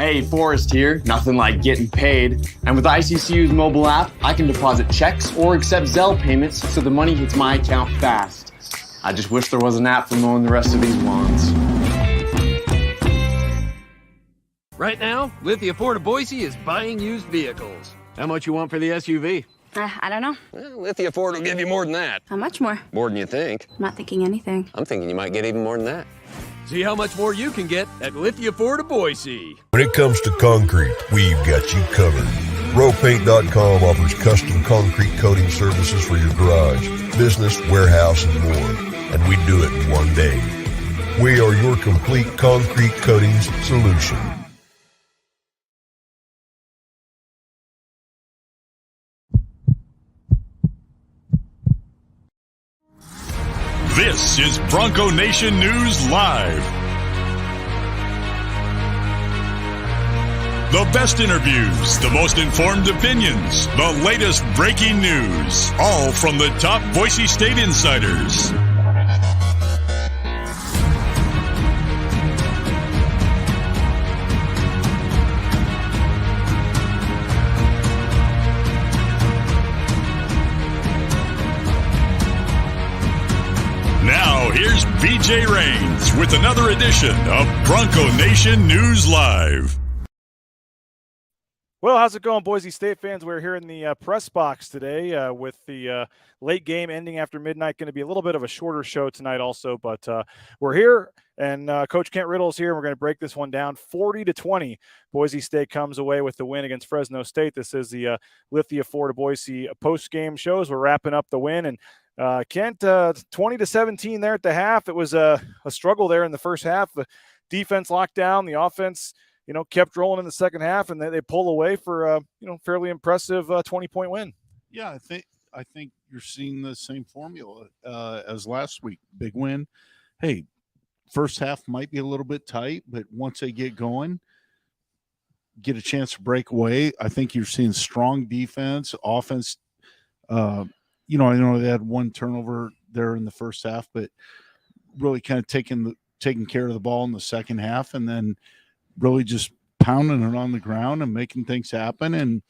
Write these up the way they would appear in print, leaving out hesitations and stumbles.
Hey, Forrest here. Nothing like getting paid. And with ICCU's mobile app, I can deposit checks or accept Zelle payments so the money hits my account fast. I just wish there was an app for mowing the rest of these lawns. Right now, Lithia Ford of Boise is buying used vehicles. How much you want for the SUV? I don't know. Well, Lithia Ford will give you more than that. How much more? More than you think. I'm not thinking anything. I'm thinking you might get even more than that. See how much more you can get at Lithia Ford of Boise. When it comes to concrete, we've got you covered. RowPaint.com offers custom concrete coating services for your garage, business, warehouse, and more. And we do it in one day. We are your complete concrete coatings solution. This is Bronco Nation News Live. The best interviews, the most informed opinions, the latest breaking news, all from the top Boise State insiders. Now, here's BJ Rains with another edition of Bronco Nation News Live. Well, how's it going, Boise State fans? We're here in the press box today with the late game ending after midnight. Going to be a little bit of a shorter show tonight also, but we're here, and Coach Kent Riddle is here, and we're going to break this one down. 40-20, Boise State comes away with the win against Fresno State. This is the Lithia Ford of Boise post-game shows. We're wrapping up the win, and Kent, 20-17 there at the half. It was a struggle there in the first half. The defense locked down, the offense kept rolling in the second half, and they pull away for fairly impressive 20-point win. Yeah, I think you're seeing the same formula as last week. Big win. Hey, first half might be a little bit tight, but once they get going, get a chance to break away. I think you're seeing strong defense, offense. I know they had one turnover there in the first half, but really kind of taking care of the ball in the second half, and then really just pounding it on the ground and making things happen, and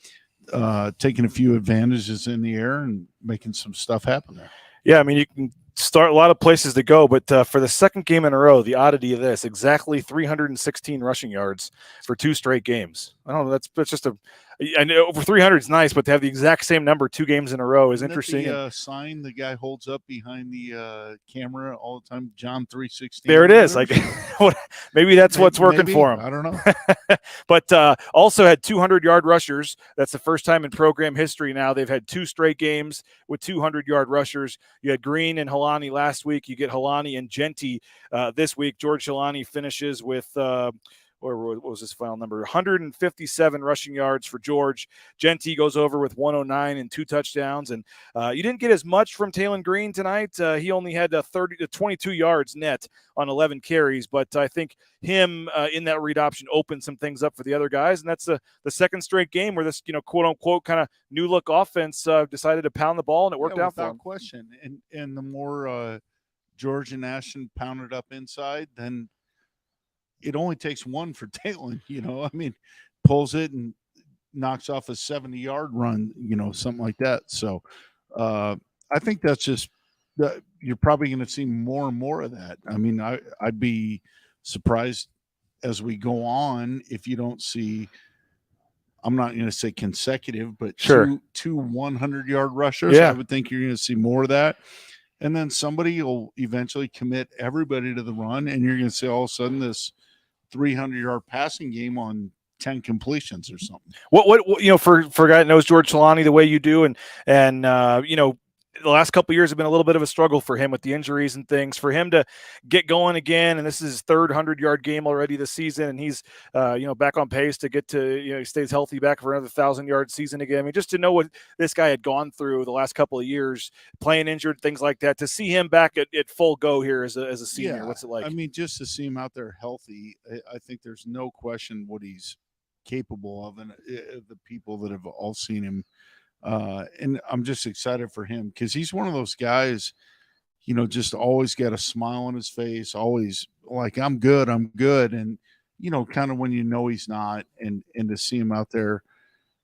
taking a few advantages in the air and making some stuff happen there. Yeah, I mean, you can start a lot of places to go, but for the second game in a row, the oddity of this, exactly 316 rushing yards for two straight games. I don't know, that's just I know over 300 is nice, but to have the exact same number 2 games in a row is interesting. The sign the guy holds up behind the camera all the time, John 3:16. There it is. Like, maybe that's what's working for him. I don't know. But also had 200-yard rushers. That's the first time in program history now. They've had 2 straight games with 200-yard rushers. You had Green and Holani last week. You get Holani and Jeanty this week. George Holani finishes with what was his final number? 157 rushing yards for George. Jeanty goes over with 109 and 2 touchdowns. And you didn't get as much from Talon Green tonight. He only had 30 to 22 yards net on 11 carries. But I think him in that read option opened some things up for the other guys. And that's the second straight game where this, quote unquote, kind of new look offense decided to pound the ball, and it worked out for them. Without question. And the more George and Ashton pounded up inside, then it only takes one for Talon, pulls it and knocks off a 70-yard run, something like that. So I think that's just you're probably going to see more and more of that. I mean, I'd be surprised as we go on if you don't see, I'm not going to say consecutive, but sure, two 100-yard rushers. Yeah. I would think you're going to see more of that. And then somebody will eventually commit everybody to the run, and you're going to see all of a sudden this 300-yard passing game on 10 completions or something. What for a guy that knows George Holani the way you do, and the last couple of years have been a little bit of a struggle for him with the injuries and things. For him to get going again, and this is his third 100-yard game already this season, and he's back on pace to get to he stays healthy back for another 1,000-yard season again. I mean, just to know what this guy had gone through the last couple of years, playing injured, things like that, to see him back at full go here as a senior, yeah, what's it like? I mean, just to see him out there healthy, I think there's no question what he's capable of, and the people that have all seen him. And I'm just excited for him because he's one of those guys, just always got a smile on his face, always like, I'm good. And, kind of when he's not, and to see him out there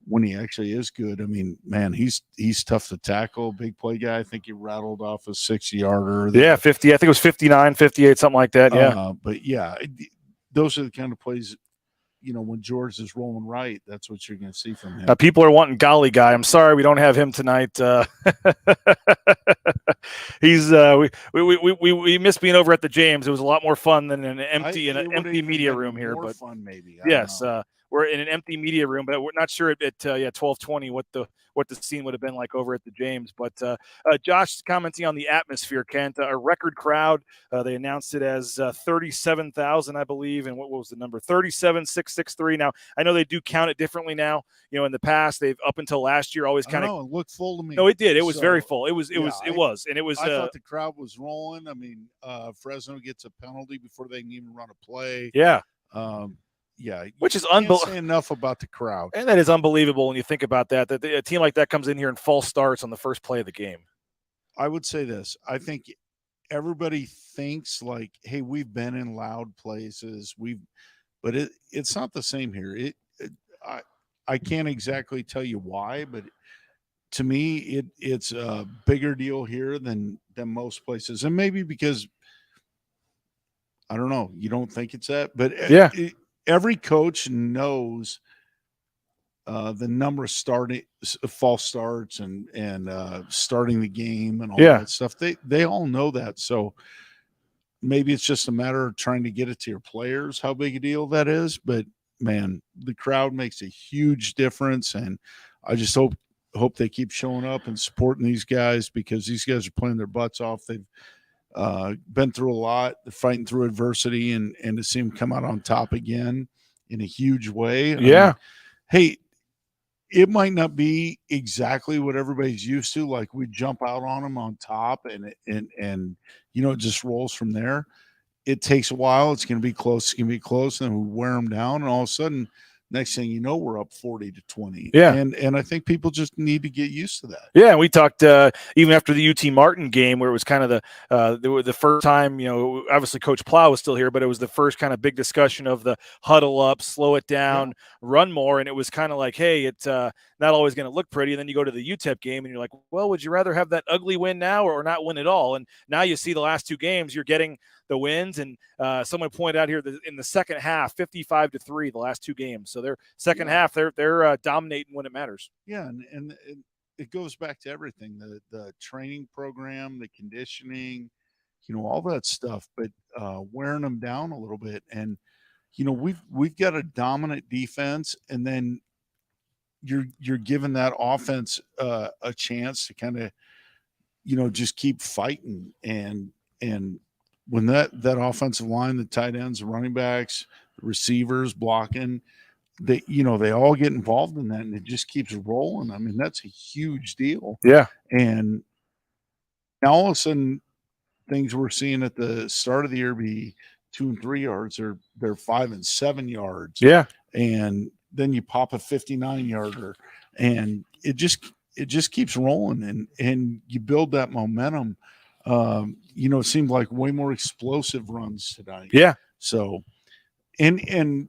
when he actually is good. I mean, man, he's tough to tackle, big play guy. I think he rattled off a 60-yarder. Yeah, 50. I think it was 59, 58, something like that. Yeah. But yeah, those are the kind of plays, when George is rolling right, that's what you're going to see from him. People are wanting Golly Guy. I'm sorry we don't have him tonight. He's we missed being over at the James. It was a lot more fun than an empty media room here. But fun, maybe. Yes, we're in an empty media room, but we're not sure at 12:20 what the scene would have been like over at the James. But Josh commenting on the atmosphere, Kent, a record crowd. They announced it as 37,000, I believe. And what was the number? 37,663. Now, I know they do count it differently now. In the past, they've up until last year always kind of. It looked full to me. No, it did. It was very full. It was. I thought the crowd was rolling. I mean, Fresno gets a penalty before they can even run a play. Yeah. Yeah, which is unbelievable. Say enough about the crowd, and that is unbelievable when you think about that. That a team like that comes in here and false starts on the first play of the game. I would say this: I think everybody thinks like, "Hey, we've been in loud places, but it's not the same here." I can't exactly tell you why, but to me, it's a bigger deal here than most places, and maybe because I don't know, you don't think it's that, but yeah. Every coach knows the number of false starts and starting the game and all that stuff. They all know that. So maybe it's just a matter of trying to get it to your players, how big a deal that is. But man, the crowd makes a huge difference. And I just hope they keep showing up and supporting these guys, because these guys are playing their butts off. They've been through a lot. They're fighting through adversity, and to see them come out on top again in a huge way. Yeah. Hey, it might not be exactly what everybody's used to. Like we jump out on them on top and it just rolls from there. It takes a while. It's going to be close. It's going to be close. And then we wear them down, and all of a sudden, next thing you know, we're up 40-20. Yeah. And I think people just need to get used to that. Yeah. We talked even after the UT Martin game, where it was kind of the first time, obviously Coach Plow was still here, but it was the first kind of big discussion of the huddle up, slow it down, run more. And it was kind of like, hey, it's not always going to look pretty. And then you go to the UTEP game and you're like, well, would you rather have that ugly win now or not win at all? And now you see the last two games, you're getting the wins. And someone pointed out here that in the second half, 55-3, the last two games. So their second half, they're dominating when it matters. Yeah, and it goes back to everything, the training program, the conditioning, all that stuff, but wearing them down a little bit. And we've got a dominant defense, and then you're giving that offense a chance to kind of just keep fighting. And when that offensive line, the tight ends, the running backs, the receivers blocking, they all get involved in that, and it just keeps rolling. I mean, that's a huge deal. Yeah. And now all of a sudden, things we're seeing at the start of the year be 2 and 3 yards, they're 5 and 7 yards. Yeah. And then you pop a 59-yarder, and it just keeps rolling, and you build that momentum. It seemed like way more explosive runs tonight. Yeah. So, and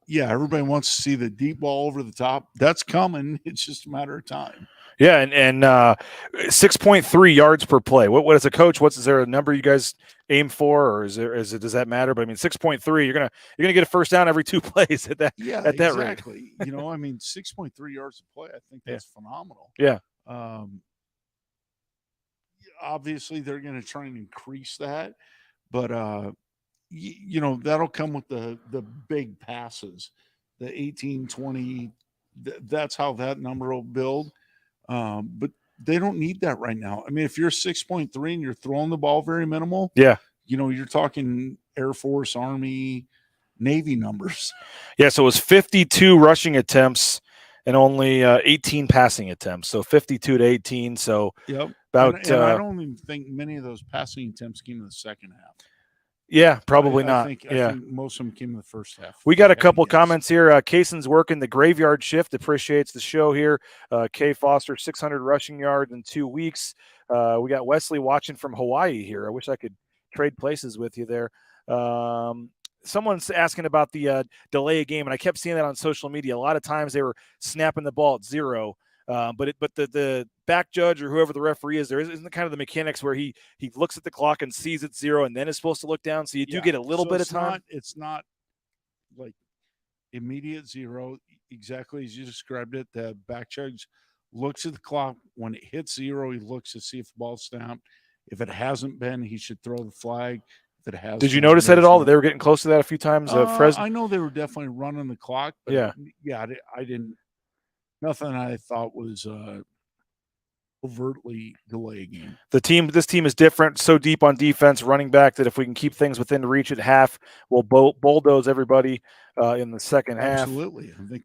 yeah, everybody wants to see the deep ball over the top. That's coming. It's just a matter of time. Yeah, and 6.3 yards per play. What is a coach? Is there a number you guys aim for, or does that matter? But I mean, 6.3. You're gonna get a first down every 2 plays at that. Yeah, at that exactly. rate. 6.3 yards a play. I think that's phenomenal. Yeah. Obviously, they're going to try and increase that, but that'll come with the big passes, the 18, 20. That's how that number will build. But they don't need that right now. I mean, if you're 6.3 and you're throwing the ball very minimal, you're talking Air Force, Army, Navy numbers. Yeah, so it was 52 rushing attempts and only 18 passing attempts. So 52-18. So about. And I don't even think many of those passing attempts came in the second half. Yeah, probably not. I think most of them came in the first half. We got a couple comments here. Kaysen's working the graveyard shift. Appreciates the show here. Kay Foster, 600 rushing yards in 2 weeks. We got Wesley watching from Hawaii here. I wish I could trade places with you there. someone's asking about the delay of game, and I kept seeing that on social media. A lot of times they were snapping the ball at 0. But the back judge or whoever the referee is, there isn't kind of the mechanics where he looks at the clock and sees it's 0 and then is supposed to look down. So you do get a little bit of time. It's not like immediate 0, exactly as you described it. The back judge looks at the clock. When it hits 0, he looks to see if the ball's snapped. If it hasn't been, he should throw the flag. If it has, did you notice that at all? That they were getting close to that a few times? Fresno? I know they were definitely running the clock. But I didn't. Nothing I thought was overtly delay game. This team is different, so deep on defense, running back, that if we can keep things within reach at half, we'll bulldoze everybody in the second half. Absolutely. I think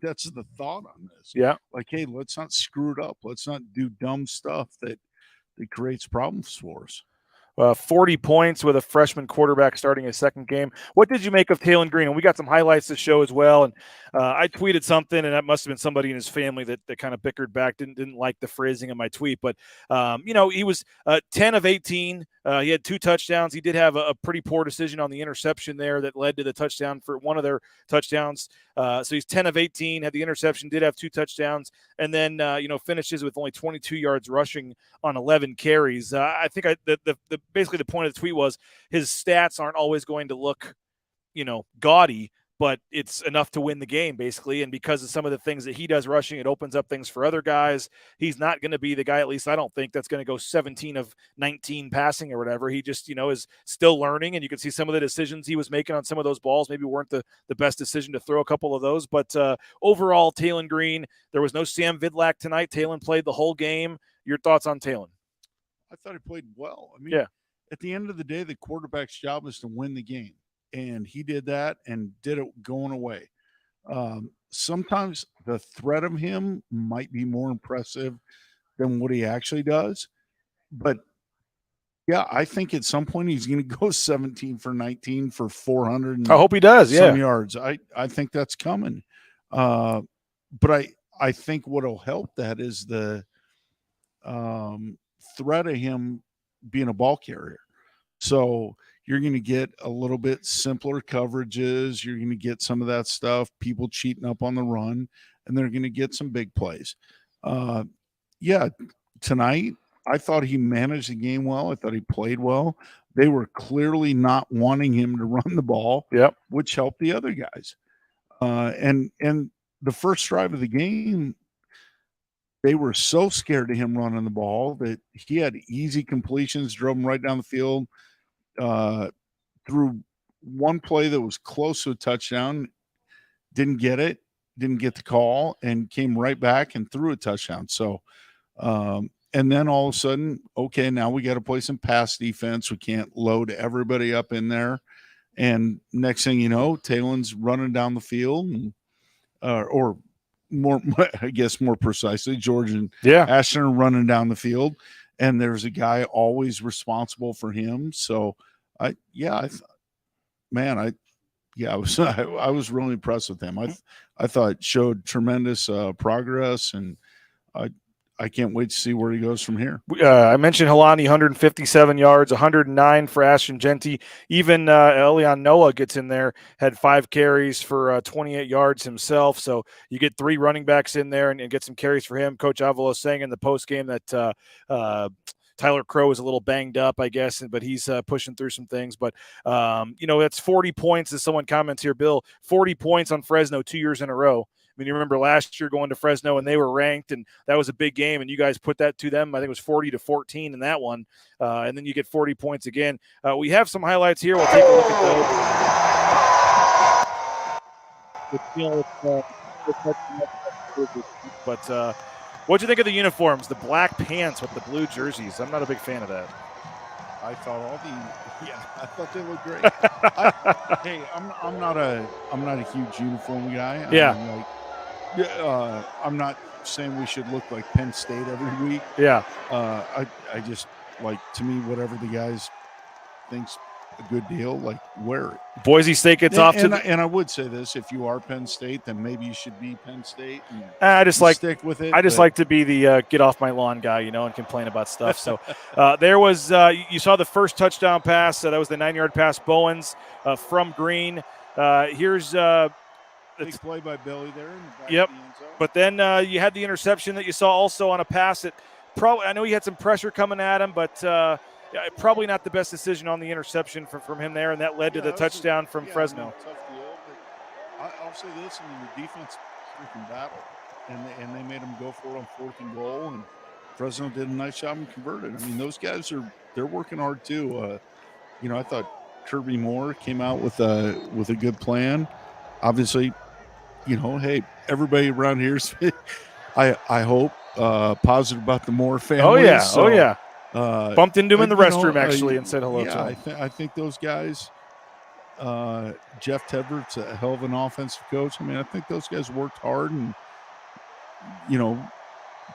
that's the thought on this. Yeah. Like, hey, let's not screw it up. Let's not do dumb stuff that creates problems for us. 40 points with a freshman quarterback starting his second game. What did you make of Talon Green? And we got some highlights to show as well. And I tweeted something, and that must have been somebody in his family that kind of bickered back, didn't like the phrasing of my tweet. But, he was 10 of 18. He had 2 touchdowns. He did have a pretty poor decision on the interception there that led to the touchdown for one of their touchdowns. So he's 10 of 18, had the interception, did have 2 touchdowns, and then, finishes with only 22 yards rushing on 11 carries. I think basically the point of the tweet was his stats aren't always going to look, gaudy, but it's enough to win the game, basically. And because of some of the things that he does rushing, it opens up things for other guys. He's not going to be the guy, at least I don't think, that's going to go 17 of 19 passing or whatever. He just, is still learning. And you can see some of the decisions he was making on some of those balls maybe weren't the best decision to throw a couple of those. But overall, Talon Green, there was no Sam Vidlak tonight. Talon played the whole game. Your thoughts on Talon? I thought he played well. I mean, at the end of the day, the quarterback's job is to win the game. And he did that and did it going away. Sometimes the threat of him might be more impressive than what he actually does. But, I think at some point he's going to go 17 for 19 for 400. I hope he does, some yards. I think that's coming. But I think what will help that is the threat of him being a ball carrier. So you're going to get a little bit simpler coverages. You're going to get some of that stuff, people cheating up on the run, and they're going to get some big plays. Tonight, I thought he managed the game well. I thought he played well. They were clearly not wanting him to run the ball, which helped the other guys. And the first drive of the game, they were so scared of him running the ball that he had easy completions, drove him right down the field. Through one play that was close to a touchdown, didn't get the call, and came right back and threw a touchdown. So, and then all of a sudden, okay, now we got to play some pass defense. We can't load everybody up in there. And next thing you know, Talon's running down the field, and, or more, I guess more precisely, George and Ashton are running down the field. And there's a guy always responsible for him. So, I was really impressed with him. I thought it showed tremendous progress, and I can't wait to see where he goes from here. I mentioned Holani, 157 yards, 109 for Ashton Jeanty. Even Elion Noah gets in there, had 5 carries for 28 yards himself. So you get 3 running backs in there and get some carries for him. Coach Avalo saying in the postgame that Tyler Crow is a little banged up, I guess, but he's pushing through some things. But, that's 40 points, as someone comments here, Bill, 40 points on Fresno 2 years in a row. I mean, you remember last year going to Fresno and they were ranked, and that was a big game, and you guys put that to them. I think it was 40-14 in that one. And then you get 40 points again. We have some highlights here. We'll take a look at those. But what'd you think of the uniforms, the black pants with the blue jerseys? I'm not a big fan of that. I thought I thought they looked great. Hey, I'm not a huge uniform guy. I'm not saying we should look like Penn State every week. Yeah. I just like, to me, whatever the guys thinks a good deal, like wear it. Boise State gets off to and I would say this: if you are Penn State, then maybe you should be Penn State. And I just like stick with it. I just like to be the get off my lawn guy, and complain about stuff. So there was you saw the first touchdown pass. That was the 9-yard pass, Bowens from Green. Here's big play by Billy there. In the back yep. of the end zone. But then you had the interception that you saw also on a pass that I know he had some pressure coming at him, but probably not the best decision on the interception from him there, and that led to the touchdown from Fresno. Tough deal, but I'll say this: the defense freaking battled, and they made them go for it on 4th and goal, and Fresno did a nice job and converted. Those guys they're working hard too. I thought Kirby Moore came out with a good plan. Obviously, hey, everybody around here's I hope positive about the Moore family. Oh yeah. Bumped into him in the restroom actually and said hello to him. I think those guys, Jeff Tedford's a hell of an offensive coach. I think those guys worked hard and,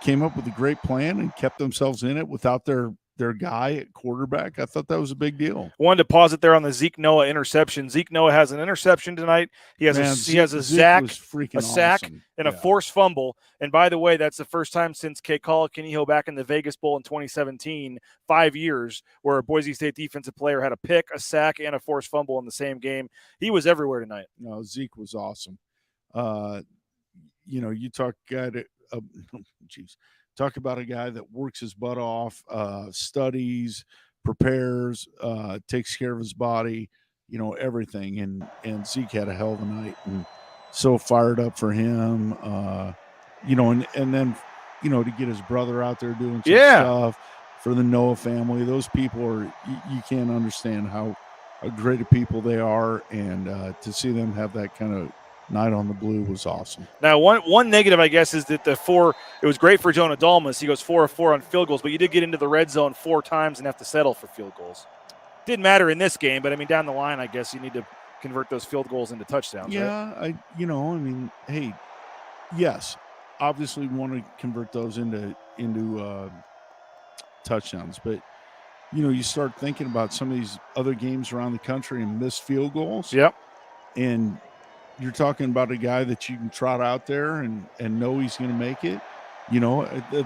came up with a great plan and kept themselves in it without their guy at quarterback. I thought that was a big deal. Wanted to pause it there on the Zeke Noah interception. Zeke Noah has an interception tonight. He has a sack, awesome. and a forced fumble. And by the way, that's the first time since Kekala Kiniho back in the Vegas Bowl in 2017, 5 years, where a Boise State defensive player had a pick, a sack, and a forced fumble in the same game. He was everywhere tonight. No, Zeke was awesome. You talk talk about a guy that works his butt off, studies, prepares, takes care of his body, everything. And Zeke had a hell of a night and so fired up for him, and then, to get his brother out there doing some stuff for the Noah family. Those people are, you can't understand how great of people they are. And to see them have that kind of night on the blue was awesome. Now, one negative, I guess, is that it was great for Jonah Dalmas. He goes 4 of 4 on field goals, but you did get into the red zone 4 times and have to settle for field goals. Didn't matter in this game, but down the line, I guess you need to convert those field goals into touchdowns. Yeah, right? Hey, yes, obviously we want to convert those into touchdowns, but you start thinking about some of these other games around the country and missed field goals. Yep. And you're talking about a guy that you can trot out there and know he's going to make it.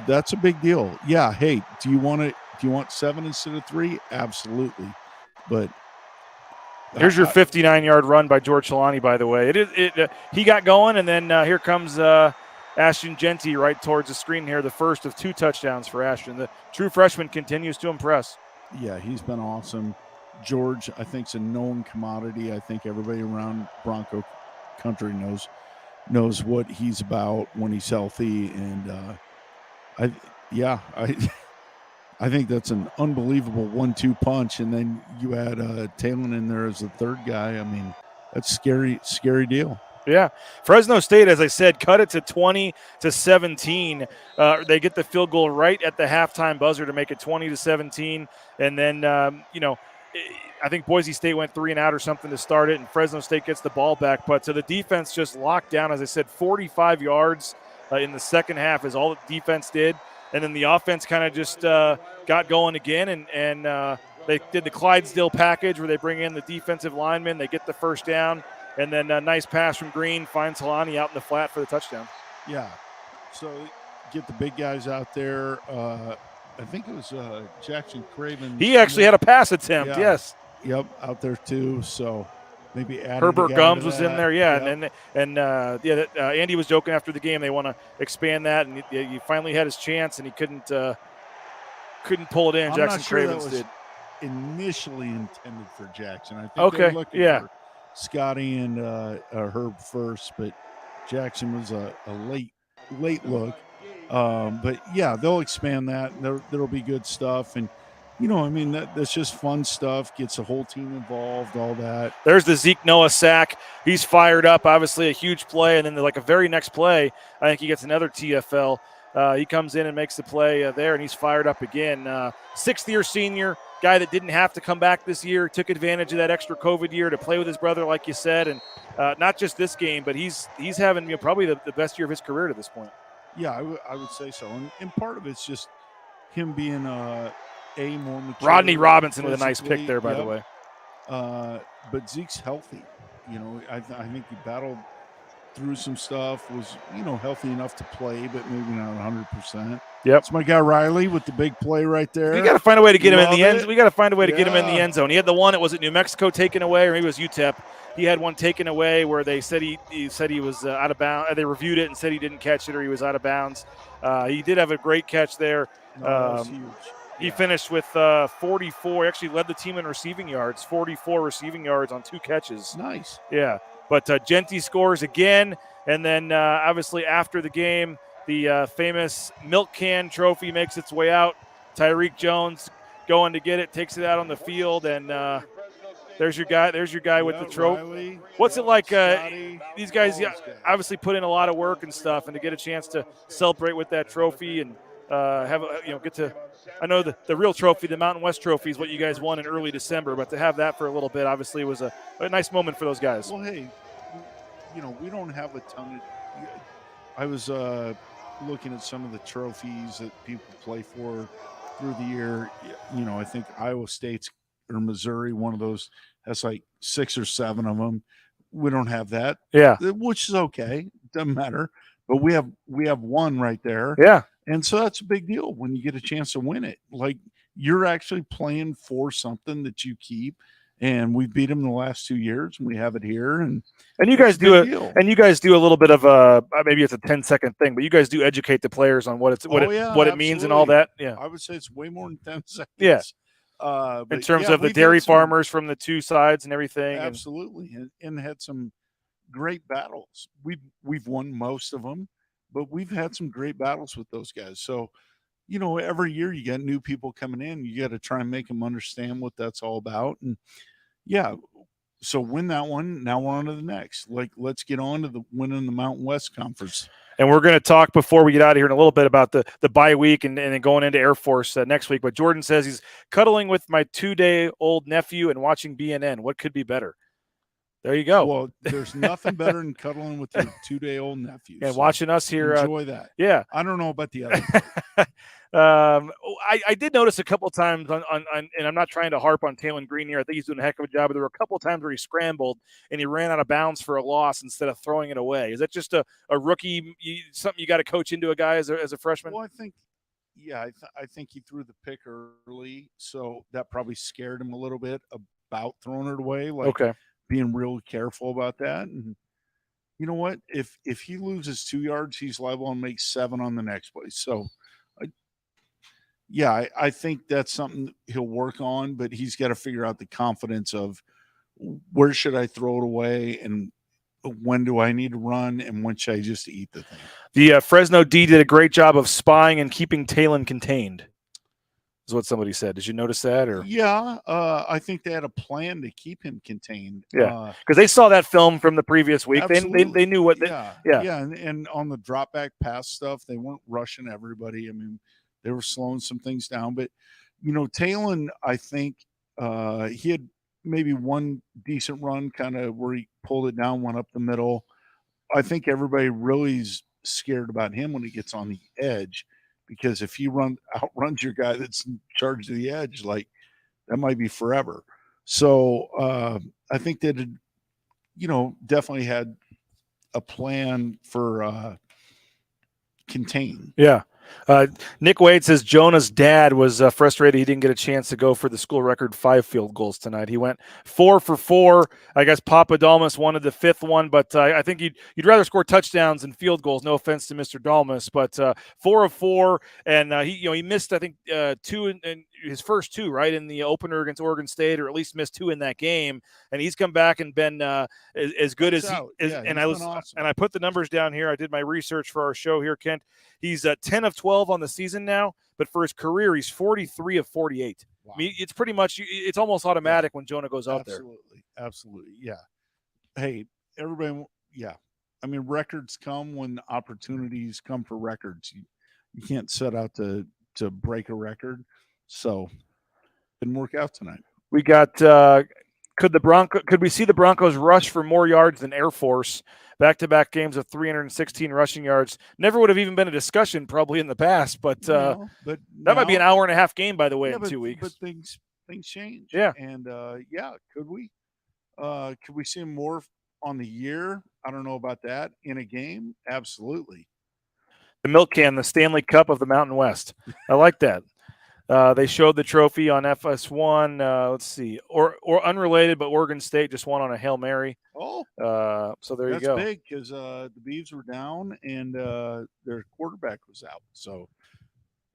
That's a big deal. Yeah. Hey, do you want 7 instead of 3? Absolutely. But here's your 59-yard run by George Holani, by the way. He got going, and then here comes Ashton Jeanty right towards the screen here, the first of 2 touchdowns for Ashton. The true freshman continues to impress. Yeah, he's been awesome. George, I think, is a known commodity. I think everybody around Bronco country knows what he's about when he's healthy, and I think that's an unbelievable 1-2 punch, and then you add Talon in there as the third guy. That's scary deal. Yeah, Fresno State, as I said, cut it to 20-17. They get the field goal right at the halftime buzzer to make it 20-17, and then I think Boise State went 3 and out or something to start it, and Fresno State gets the ball back. But so the defense just locked down, as I said, 45 yards in the second half is all the defense did. And then the offense kind of just got going again, and they did the Clydesdale package where they bring in the defensive linemen, they get the first down, and then a nice pass from Green finds Holani out in the flat for the touchdown. Yeah, so get the big guys out there. I think it was Jackson Craven. He actually had a pass attempt, yes. Yep, out there too. So maybe Herbert Gums was in there, Yep. and Andy was joking after the game. They want to expand that, and he finally had his chance, and he couldn't pull it in. I'm Jackson not sure Cravens that was did. initially intended for Jackson. I think they were looking for Scotty and Herb first, but Jackson was a late look. But yeah, they'll expand that. There'll be good stuff, and that's just fun stuff. Gets the whole team involved, all that. There's the Zeke Noah sack. He's fired up. Obviously, a huge play, and then a very next play, I think he gets another TFL. He comes in and makes the play there, and he's fired up again. 6th-year senior, guy that didn't have to come back this year, took advantage of that extra COVID year to play with his brother, like you said, and not just this game, but he's having probably the best year of his career to this point. Yeah, I would say so. And part of it's just him being more mature. Rodney Robinson with a nice pick there, by the way. But Zeke's healthy. I think he battled through some stuff, was, healthy enough to play, but maybe not 100%. Yep. It's my guy Riley with the big play right there. We got to find a way to get him in the end. It. We got to find a way to get him in the Yeah. end zone. He had the one that was at New Mexico taken away, or maybe it was UTEP. He had one taken away where they said he was out of bounds. They reviewed it and said he didn't catch it or he was out of bounds. He did have a great catch there. No, that was huge. He finished with 44. He actually led the team in receiving yards, 44 receiving yards on 2 catches. Nice. Yeah. But Jeanty scores again. And then obviously after the game, the famous milk can trophy makes its way out. Tyreek Jones going to get it, takes it out on the field, and there's your guy. There's your guy with the trophy. Riley, What's it like? Scotty, These guys all those obviously put in a lot of work and stuff, and to get a chance to celebrate with that trophy and get to. I know the real trophy, the Mountain West Trophy, is what you guys won in early December, but to have that for a little bit obviously was a nice moment for those guys. Well, hey, we don't have a ton of. I was looking at some of the trophies that people play for through the year. I think Iowa State's or Missouri, one of those has like 6 or 7 of them. We don't have that. Yeah, which is okay. Doesn't matter. But we have one right there. Yeah, and so that's a big deal when you get a chance to win it. Like, you're actually playing for something that you keep. And we beat them the last 2 years, and we have it here. And you guys do it. And you guys do a little bit of maybe it's a 10-second thing, but you guys do educate the players on what it means and all that. Yeah, I would say it's way more than 10 seconds. Yeah, in terms of the dairy farmers from the 2 sides and everything. Absolutely, and had some great battles. We've won most of them, but we've had some great battles with those guys. So, every year you got new people coming in. You got to try and make them understand what that's all about. And so win that one. Now we're on to the next. Like, let's get on to the winning the Mountain West Conference. And we're going to talk before we get out of here in a little bit about the bye week and then going into Air Force next week. But Jordan says he's cuddling with my 2-day-old nephew and watching BNN. What could be better? There you go. Well, there's nothing better than cuddling with your 2-day-old nephew. And watching us here. Enjoy that. Yeah. I don't know about the other. I did notice a couple times on, and I'm not trying to harp on Talon Green here. I think he's doing a heck of a job. But there were a couple times where he scrambled and he ran out of bounds for a loss instead of throwing it away. Is that just a rookie, something you got to coach into a guy as a freshman? Well, I think, I think he threw the pick early, so that probably scared him a little bit about throwing it away. Okay. Being real careful about that. And you know what? If he loses 2 yards, he's liable to make 7 on the next play. So, I think that's something he'll work on, but he's got to figure out the confidence of where should I throw it away and when do I need to run and when should I just eat the thing. The Fresno D did a great job of spying and keeping Talon contained. Is what somebody said. Did you notice that? Or I think they had a plan to keep him contained. Yeah, because they saw that film from the previous week. They knew what. And on the drop back pass stuff, they weren't rushing everybody. I mean, they were slowing some things down. But Talon, I think he had maybe one decent run, kind of where he pulled it down, went up the middle. I think everybody really is scared about him when he gets on the edge. Because if he outruns your guy that's in charge of the edge, like, that might be forever. So I think that definitely had a plan for contain. Yeah. Nick Wade says Jonah's dad was frustrated he didn't get a chance to go for the school record 5 field goals tonight. He went 4 for 4. I guess Papa Dalmas wanted the 5th one, but I think you'd rather score touchdowns than field goals. No offense to Mr. Dalmas, but 4 of 4, and he missed, I think, 2 in his first 2, right, in the opener against Oregon State, or at least missed 2 in that game. And he's come back and been as good as I put the numbers down here. I did my research for our show here, Kent. He's 10 of 12 on the season now, but for his career, he's 43 of 48. Wow. I mean, it's pretty much, it's almost automatic when Jonah goes out there. Absolutely. Yeah. Hey, everybody. Yeah. I mean, records come when opportunities come for records. You can't set out to break a record. So didn't work out tonight. We got, could we see the Broncos rush for more yards than Air Force? Back-to-back games of 316 rushing yards. Never would have even been a discussion probably in the past, but that might be an hour-and-a-half game, by the way, in 2 weeks. But things things change. Yeah. And could we see him more on the year? I don't know about that. In a game, absolutely. The milk can, the Stanley Cup of the Mountain West. I like that. They showed the trophy on FS1. Let's see, or unrelated, but Oregon State just won on a Hail Mary. Oh, so there you that's go. big because the Beavs were down and their quarterback was out. So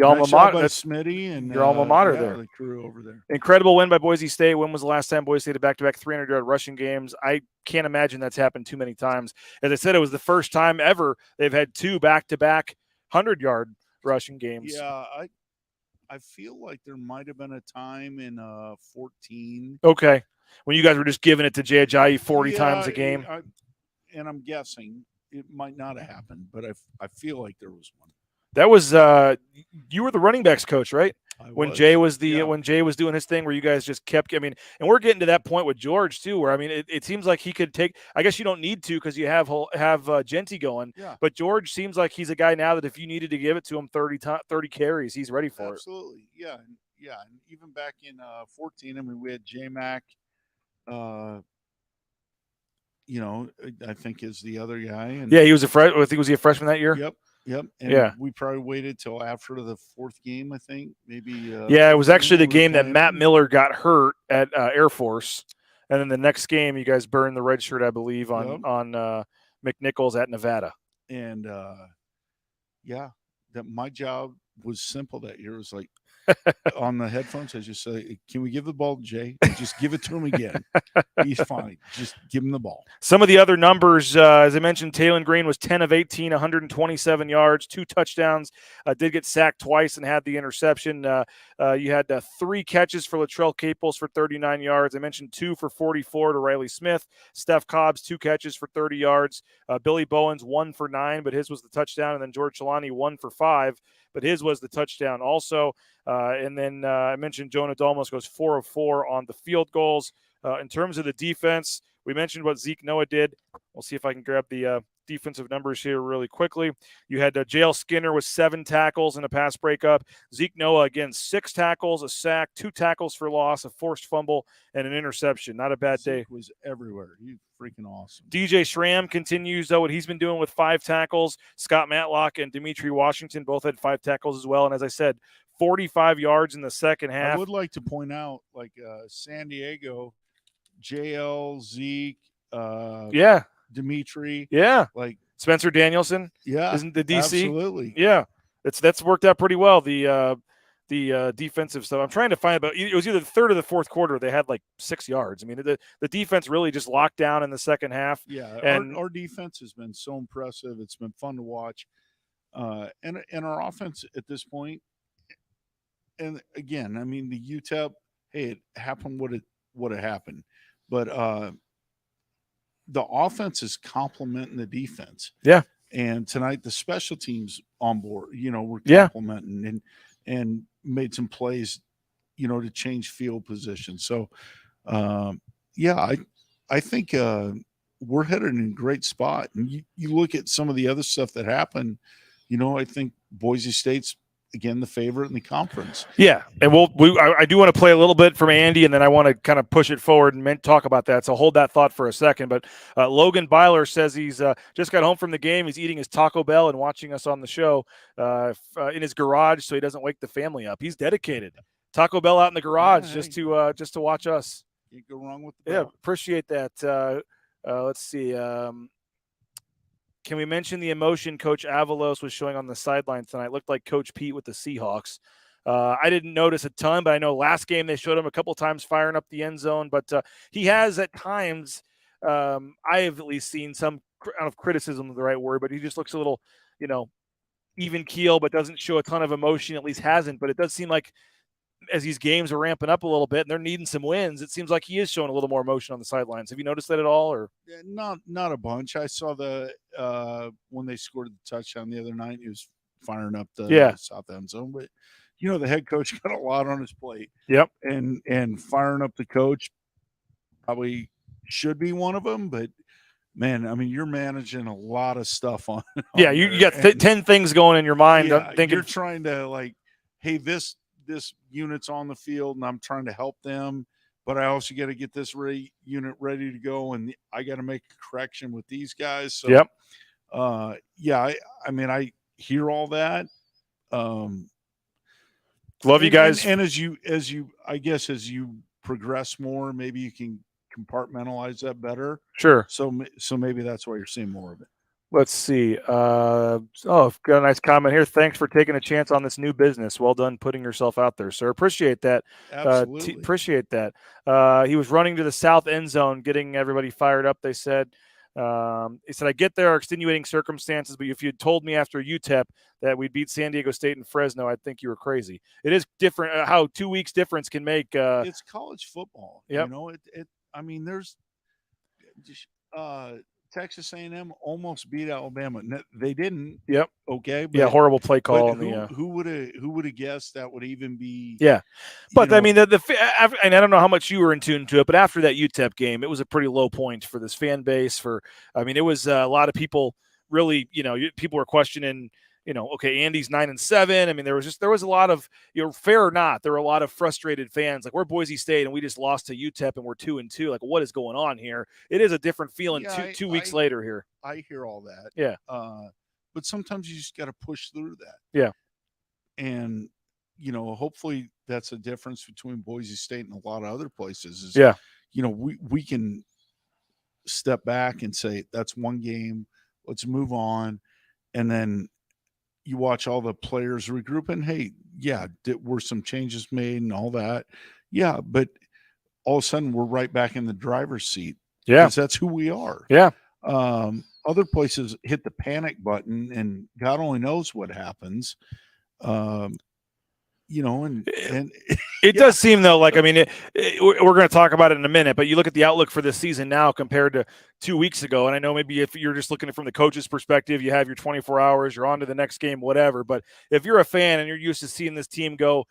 The alma mater, that's Smitty and your alma mater there. The crew over there. Incredible win by Boise State. When was the last time Boise State had back-to-back 300-yard rushing games? I can't imagine that's happened too many times. As I said, it was the first time ever they've had 2 back-to-back 100-yard rushing games. Yeah, I feel like there might have been a time in 14. Okay, when you guys were just giving it to Jay Ajayi 40 times a game. And I'm guessing it might not have happened, but I feel like there was one. That was you were the running backs coach, right? When Jay was when Jay was doing his thing, where you guys just kept. I mean, and we're getting to that point with George too, where I mean, it seems like he could take. I guess you don't need to because you have Jeanty going. Yeah. But George seems like he's a guy now that if you needed to give it to him 30 carries, he's ready for Absolutely. Yeah. And even back in 14, I mean, we had J Mac. I think is the other guy. And yeah, he was I think was he a freshman that year? Yep. And we probably waited till after the 4th game, I think. Maybe. It was actually the game that Matt Miller got hurt at Air Force. And then the next game, you guys burned the red shirt, I believe, on McNichols at Nevada. And, that my job was simple that year. It was like, on the headphones, I just say, can we give the ball to Jay? Just give it to him again. He's fine. Just give him the ball. Some of the other numbers, as I mentioned, Taylon Green was 10 of 18, 127 yards, 2 touchdowns, did get sacked twice and had the interception. You had 3 catches for Latrell Caples for 39 yards. I mentioned 2 for 44 to Riley Smith. Steph Cobbs, 2 catches for 30 yards. Billy Bowens, 1 for 9, but his was the touchdown. And then George Holani, 1 for 5, but his was the touchdown also. And then I mentioned Jonah Dalmas goes 4 of 4 on the field goals. In terms of the defense, we mentioned what Zeke Noah did. We'll see if I can grab the defensive numbers here really quickly. You had J.L. Skinner with 7 tackles and a pass breakup. Zeke Noah, again, 6 tackles, a sack, 2 tackles for loss, a forced fumble, and an interception. Not a bad day. Zeke was everywhere. He's freaking awesome. DJ Schramm continues, though, what he's been doing with 5 tackles. Scott Matlock and Dimitri Washington both had 5 tackles as well. And as I said, 45 yards in the second half. I would like to point out, like San Diego, JL, Zeke, Dimitri. Yeah. Like Spencer Danielson. Yeah. Isn't the DC? Absolutely. Yeah. That's worked out pretty well. The defensive stuff. I'm trying to find about it was either the 3rd or the 4th quarter. They had like 6 yards. I mean, the defense really just locked down in the second half. Yeah. And our defense has been so impressive. It's been fun to watch. And our offense at this point, and again, I mean, the UTEP, hey, it happened what it happened. But the offense is complementing the defense. Yeah. And tonight, the special teams on board, were complementing and made some plays, to change field position. So, I think we're headed in a great spot. And you look at some of the other stuff that happened, I think Boise State's, again, the favorite in the conference. Yeah, and I do want to play a little bit from Andy, and then I want to kind of push it forward and talk about that. So hold that thought for a second. But Logan Byler says he's just got home from the game. He's eating his Taco Bell and watching us on the show in his garage, so he doesn't wake the family up. He's dedicated. Taco Bell out in the garage just to watch us. Can't go wrong with the bell. Appreciate that. Let's see. Can we mention the emotion Coach Avalos was showing on the sidelines tonight? Looked like Coach Pete with the Seahawks. I didn't notice a ton, but I know last game they showed him a couple times firing up the end zone. But he has at times, I have at least seen some, I don't know if criticism is the right word, but he just looks a little, even keel, but doesn't show a ton of emotion, at least hasn't. But it does seem like as these games are ramping up a little bit and they're needing some wins, it seems like he is showing a little more emotion on the sidelines. Have you noticed that at all? Or not a bunch. I saw when they scored the touchdown the other night, he was firing up the south end zone. But the head coach got a lot on his plate. Yep. And firing up the coach probably should be one of them. But man, I mean, you're managing a lot of stuff on. You got 10 things going in your mind. Yeah, I'm thinking you're trying to hey, this this unit's on the field and I'm trying to help them, but I also got to get this unit ready to go, and I got to make a correction with these guys. So, Yep. I mean, I hear all that. Love you guys. And as you, I guess, as you progress more, maybe you can compartmentalize that better. Sure. So maybe that's why you're seeing more of it. Let's see. Got a nice comment here. Thanks for taking a chance on this new business. Well done putting yourself out there, sir. Appreciate that. Absolutely. Appreciate that. He was running to the south end zone, getting everybody fired up, they said. He said, I get there are extenuating circumstances, but if you had told me after UTEP that we'd beat San Diego State and Fresno, I'd think you were crazy. It is different how 2 weeks difference can make. It's college football. Yep. You know, I mean, there's Texas A&M almost beat Alabama. They didn't. Yep. Okay. But, horrible play call. Who would have guessed that would even be? Yeah. But I mean, and I don't know how much you were in tune to it, but after that UTEP game, it was a pretty low point for this fan base. It was a lot of people really. People were questioning. Okay, Andy's 9-7. I mean, there was a lot of, fair or not, there were a lot of frustrated fans. Like, we're Boise State and we just lost to UTEP and we're 2-2. Like, what is going on here? It is a different feeling two weeks later here. I hear all that. Yeah. But sometimes you just got to push through that. Yeah. And, hopefully that's a difference between Boise State and a lot of other places. We can step back and say, that's one game. Let's move on. And then you watch all the players regroup and, hey, were some changes made and all that. Yeah, but all of a sudden we're right back in the driver's seat. Yeah. Because that's who we are. Yeah. Other places hit the panic button and God only knows what happens. It does seem though, like, I mean, we're going to talk about it in a minute, but you look at the outlook for this season now compared to 2 weeks ago. And I know maybe if you're just looking from the coach's perspective, you have your 24 hours, you're on to the next game, whatever. But if you're a fan and you're used to seeing this team go,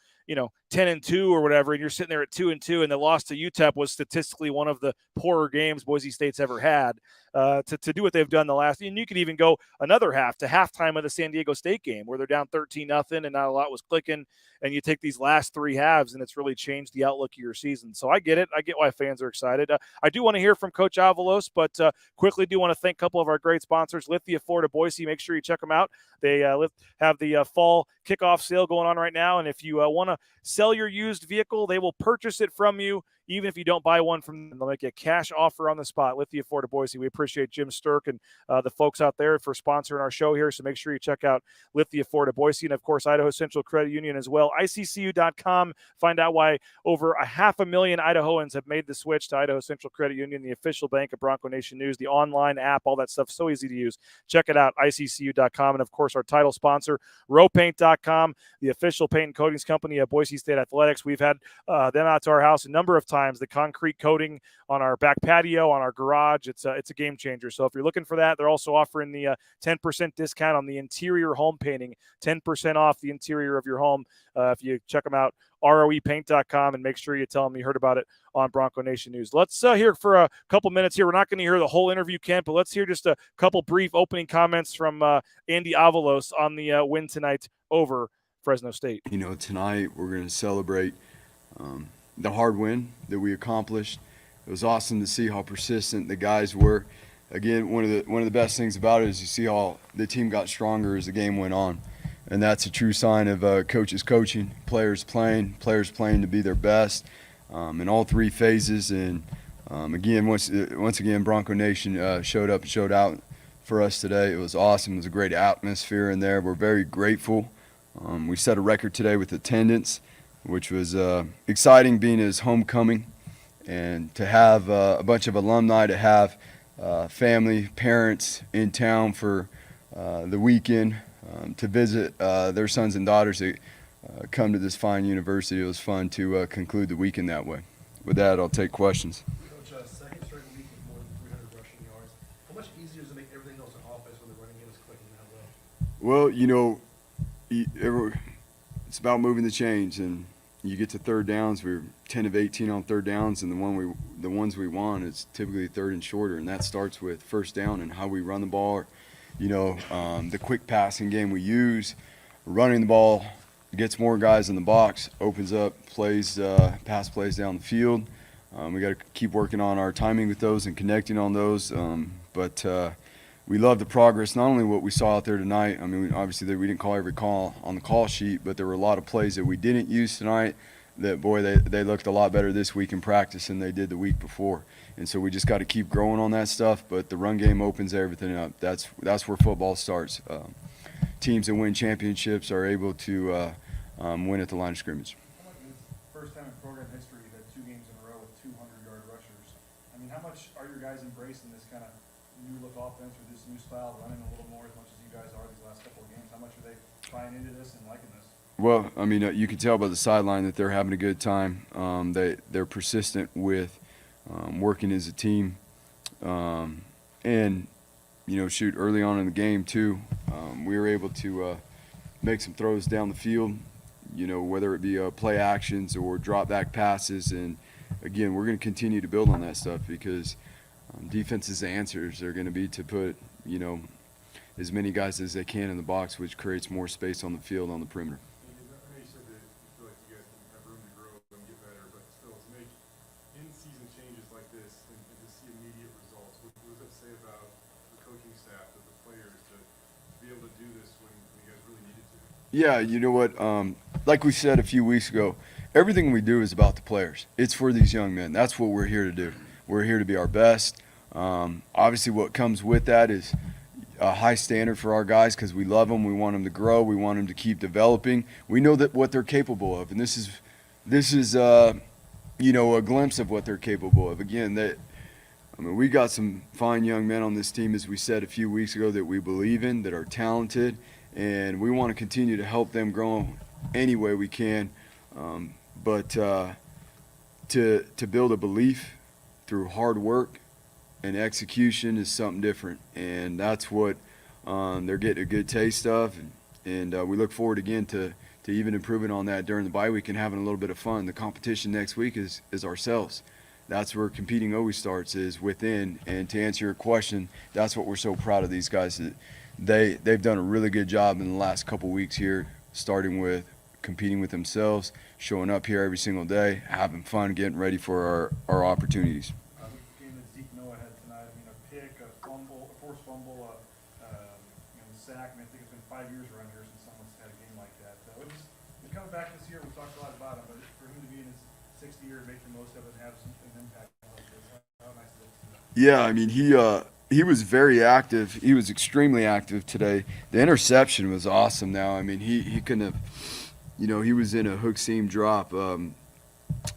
10-2 or whatever, and you're sitting there at 2-2, and the loss to UTEP was statistically one of the poorer games Boise State's ever had. To do what they've done the last, and you could even go another half to halftime of the San Diego State game where they're down 13-0 and not a lot was clicking, and you take these last three halves and it's really changed the outlook of your season. So I get it. I get why fans are excited. I do want to hear from Coach Avalos, but quickly do want to thank a couple of our great sponsors, Lithia, Florida, Boise. Make sure you check them out. They have the fall kickoff sale going on right now, and if you want to sell your used vehicle, they will purchase it from you. Even if you don't buy one from them, they'll make you a cash offer on the spot. Lithia, Florida, Boise. We appreciate Jim Sturk and the folks out there for sponsoring our show here. So make sure you check out Lithia, Florida, Boise, and of course, Idaho Central Credit Union as well. ICCU.com. Find out why over 500,000 Idahoans have made the switch to Idaho Central Credit Union, the official bank of Bronco Nation News, the online app, all that stuff. So easy to use. Check it out, ICCU.com. And of course, our title sponsor, rowpaint.com, the official paint and coatings company of Boise State Athletics. We've had them out to our house a number of times. The concrete coating on our back patio, on our garage, it's a game changer. So if you're looking for that, they're also offering the 10% discount on the interior home painting, 10% off the interior of your home. If you check them out, roepaint.com, and make sure you tell them you heard about it on Bronco Nation News. Let's hear for a couple minutes here. We're not going to hear the whole interview, Kent, but let's hear just a couple brief opening comments from Andy Avalos on the win tonight over Fresno State. Tonight we're going to celebrate the hard win that we accomplished. It was awesome to see how persistent the guys were. Again, one of the best things about it is you see how the team got stronger as the game went on, and that's a true sign of coaches coaching, players playing to be their best in all three phases. And again, once again, Bronco Nation showed up and showed out for us today. It was awesome. It was a great atmosphere in there. We're very grateful. We set a record today with attendance, which was exciting, being his homecoming, and to have a bunch of alumni, to have family, parents in town for the weekend to visit their sons and daughters that come to this fine university. It was fun to conclude the weekend that way. With that, I'll take questions. Coach, second straight week with more than 300 rushing yards. How much easier does it make everything else on offense when the running game is clicking that well? Well, it's about moving the chains, and you get to third downs. We were 10 of 18 on third downs, and the ones we won, it's typically third and shorter, and that starts with first down and how we run the ball. The quick passing game we use, running the ball gets more guys in the box, opens up plays, pass plays down the field. We got to keep working on our timing with those and connecting on those. But we love the progress, not only what we saw out there tonight. I mean, obviously we didn't call every call on the call sheet, but there were a lot of plays that we didn't use tonight that, boy, they looked a lot better this week in practice than they did the week before. And so we just got to keep growing on that stuff. But the run game opens everything up. That's where football starts. Teams that win championships are able to win at the line of scrimmage. First time in program history that 2 games in a row with 200-yard rushers. I mean, how much are your guys embracing this kind of new look offense or this new style, running a little more as much as you guys are these last couple of games? How much are they buying into this and liking this? Well, I mean, you can tell by the sideline that they're having a good time. They're persistent with working as a team, and shoot, early on in the game too, we were able to make some throws down the field. Whether it be play actions or drop back passes, and again, we're going to continue to build on that stuff because defense's answers are going to be to put as many guys as they can in the box, which creates more space on the field on the perimeter. You said that you feel like you guys have room to grow and get better, but still to make in-season changes like this and to see immediate results, what does that say about the coaching staff, of the players, to be able to do this when you guys really needed to? Yeah, you know what? Like we said a few weeks ago, everything we do is about the players. It's for these young men. That's what we're here to do. We're here to be our best. Obviously, what comes with that is a high standard for our guys because we love them. We want them to grow. We want them to keep developing. We know that what they're capable of, and this is a glimpse of what they're capable of. Again, we got some fine young men on this team, as we said a few weeks ago, that we believe in, that are talented, and we want to continue to help them grow any way we can. But to build a belief through hard work and execution is something different, and that's what they're getting a good taste of, and we look forward again to even improving on that during the bye week and having a little bit of fun. The competition next week is ourselves. That's where competing always starts, is within. And to answer your question, that's what we're so proud of these guys, that they've done a really good job in the last couple weeks here, starting with competing with themselves, showing up here every single day, having fun, getting ready for our opportunities. The game that Zeke Noah had tonight, I mean, a pick, a fumble, a forced fumble, sack. I mean, I think it's been 5 years around here since someone's had a game like that. He's coming back this year. We talked a lot about him, but for him to be in his 6th year, make the most of it, and have an impact like this, how nice is it? Yeah, I mean, he was very active. He was extremely active today. The interception was awesome. Now, I mean, he couldn't have. He was in a hook seam drop, and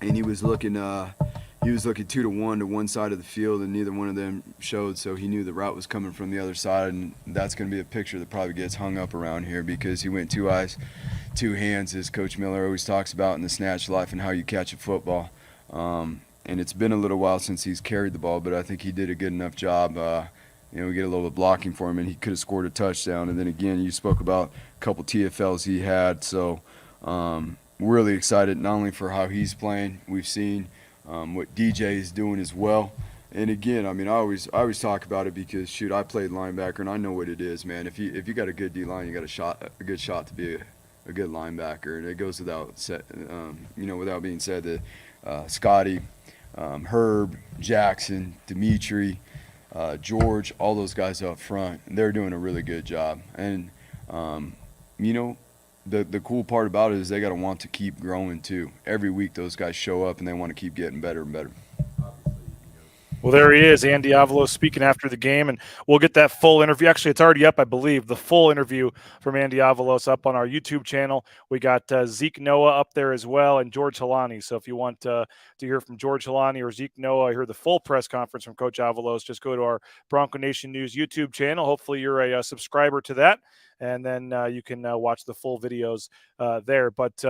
he was looking 2 to 1 to one side of the field, and neither one of them showed. So he knew the route was coming from the other side, and that's going to be a picture that probably gets hung up around here because he went 2 eyes, 2 hands, as Coach Miller always talks about in the snatch life and how you catch a football. And it's been a little while since he's carried the ball, but I think he did a good enough job. We get a little bit of blocking for him, and he could have scored a touchdown. And then again, you spoke about a couple TFLs he had, so. We're really excited not only for how he's playing. We've seen what DJ is doing as well. And again, I mean, I always talk about it because shoot, I played linebacker and I know what it is, man. If you got a good D line, you got a good shot to be a good linebacker. And it goes without being said that Scotty, Herb, Jackson, Dimitri, George, all those guys up front, they're doing a really good job. And the cool part about it is they got to want to keep growing too. Every week those guys show up and they want to keep getting better and better. Well, there he is, Andy Avalos, speaking after the game, and we'll get that full interview. Actually, it's already up, I believe, the full interview from Andy Avalos up on our YouTube channel. We got Zeke Noah up there as well, and George Holani. So if you want to hear from George Holani or Zeke Noah, hear the full press conference from Coach Avalos, just go to our Bronco Nation News YouTube channel. Hopefully you're a subscriber to that, and then you can watch the full videos there. But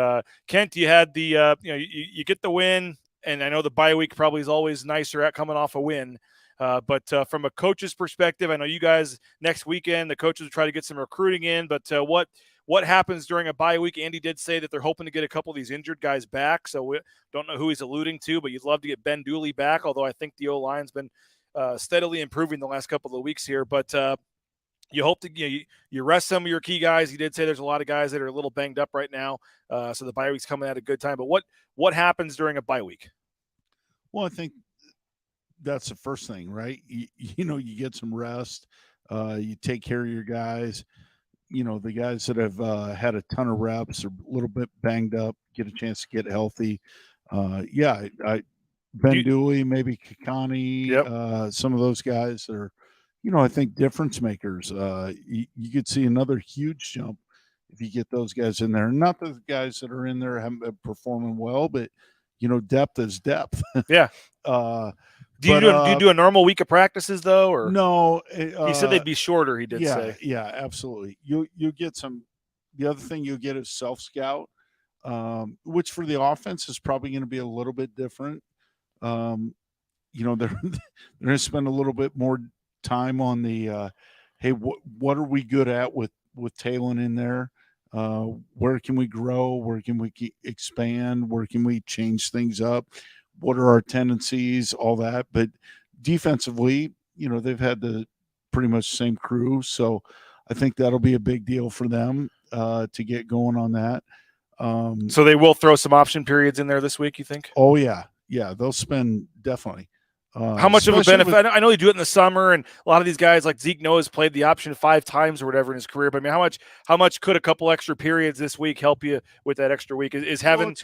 Kent, you had the you get the win. And I know the bye week probably is always nicer at coming off a win. But from a coach's perspective, I know you guys next weekend, the coaches will try to get some recruiting in. But what happens during a bye week? Andy did say that they're hoping to get a couple of these injured guys back. So we don't know who he's alluding to, but you'd love to get Ben Dooley back, although I think the O-line's been steadily improving the last couple of weeks here. But you hope to you rest some of your key guys. You did say there's a lot of guys that are a little banged up right now, so the bye week's coming at a good time. But what happens during a bye week? Well, I think that's the first thing, right? You get some rest. You take care of your guys. The guys that have had a ton of reps are a little bit banged up, get a chance to get healthy. Ben Dooley, maybe Kakani, some of those guys are, I think difference makers. You could see another huge jump if you get those guys in there. Not that the guys that are in there haven't been performing well, but depth is depth. Yeah. Do you do a normal week of practices though, or no? He said they'd be shorter. He did say. Yeah, absolutely. You get some. The other thing you'll get is self scout, which for the offense is probably going to be a little bit different. They're going to spend a little bit more time on the hey, what are we good at with Talon in there? Where can we grow? Where can we expand? Where can we change things up? What are our tendencies? All that. But defensively, they've had the pretty much same crew, so I think that'll be a big deal for them to get going on that. So they will throw some option periods in there this week, you think? Oh yeah, they'll spend definitely. How much of a benefit? I know you do it in the summer, and a lot of these guys like Zeke Noah's played the option 5 times or whatever in his career. But I mean, how much could a couple extra periods this week help you with that extra week? Is having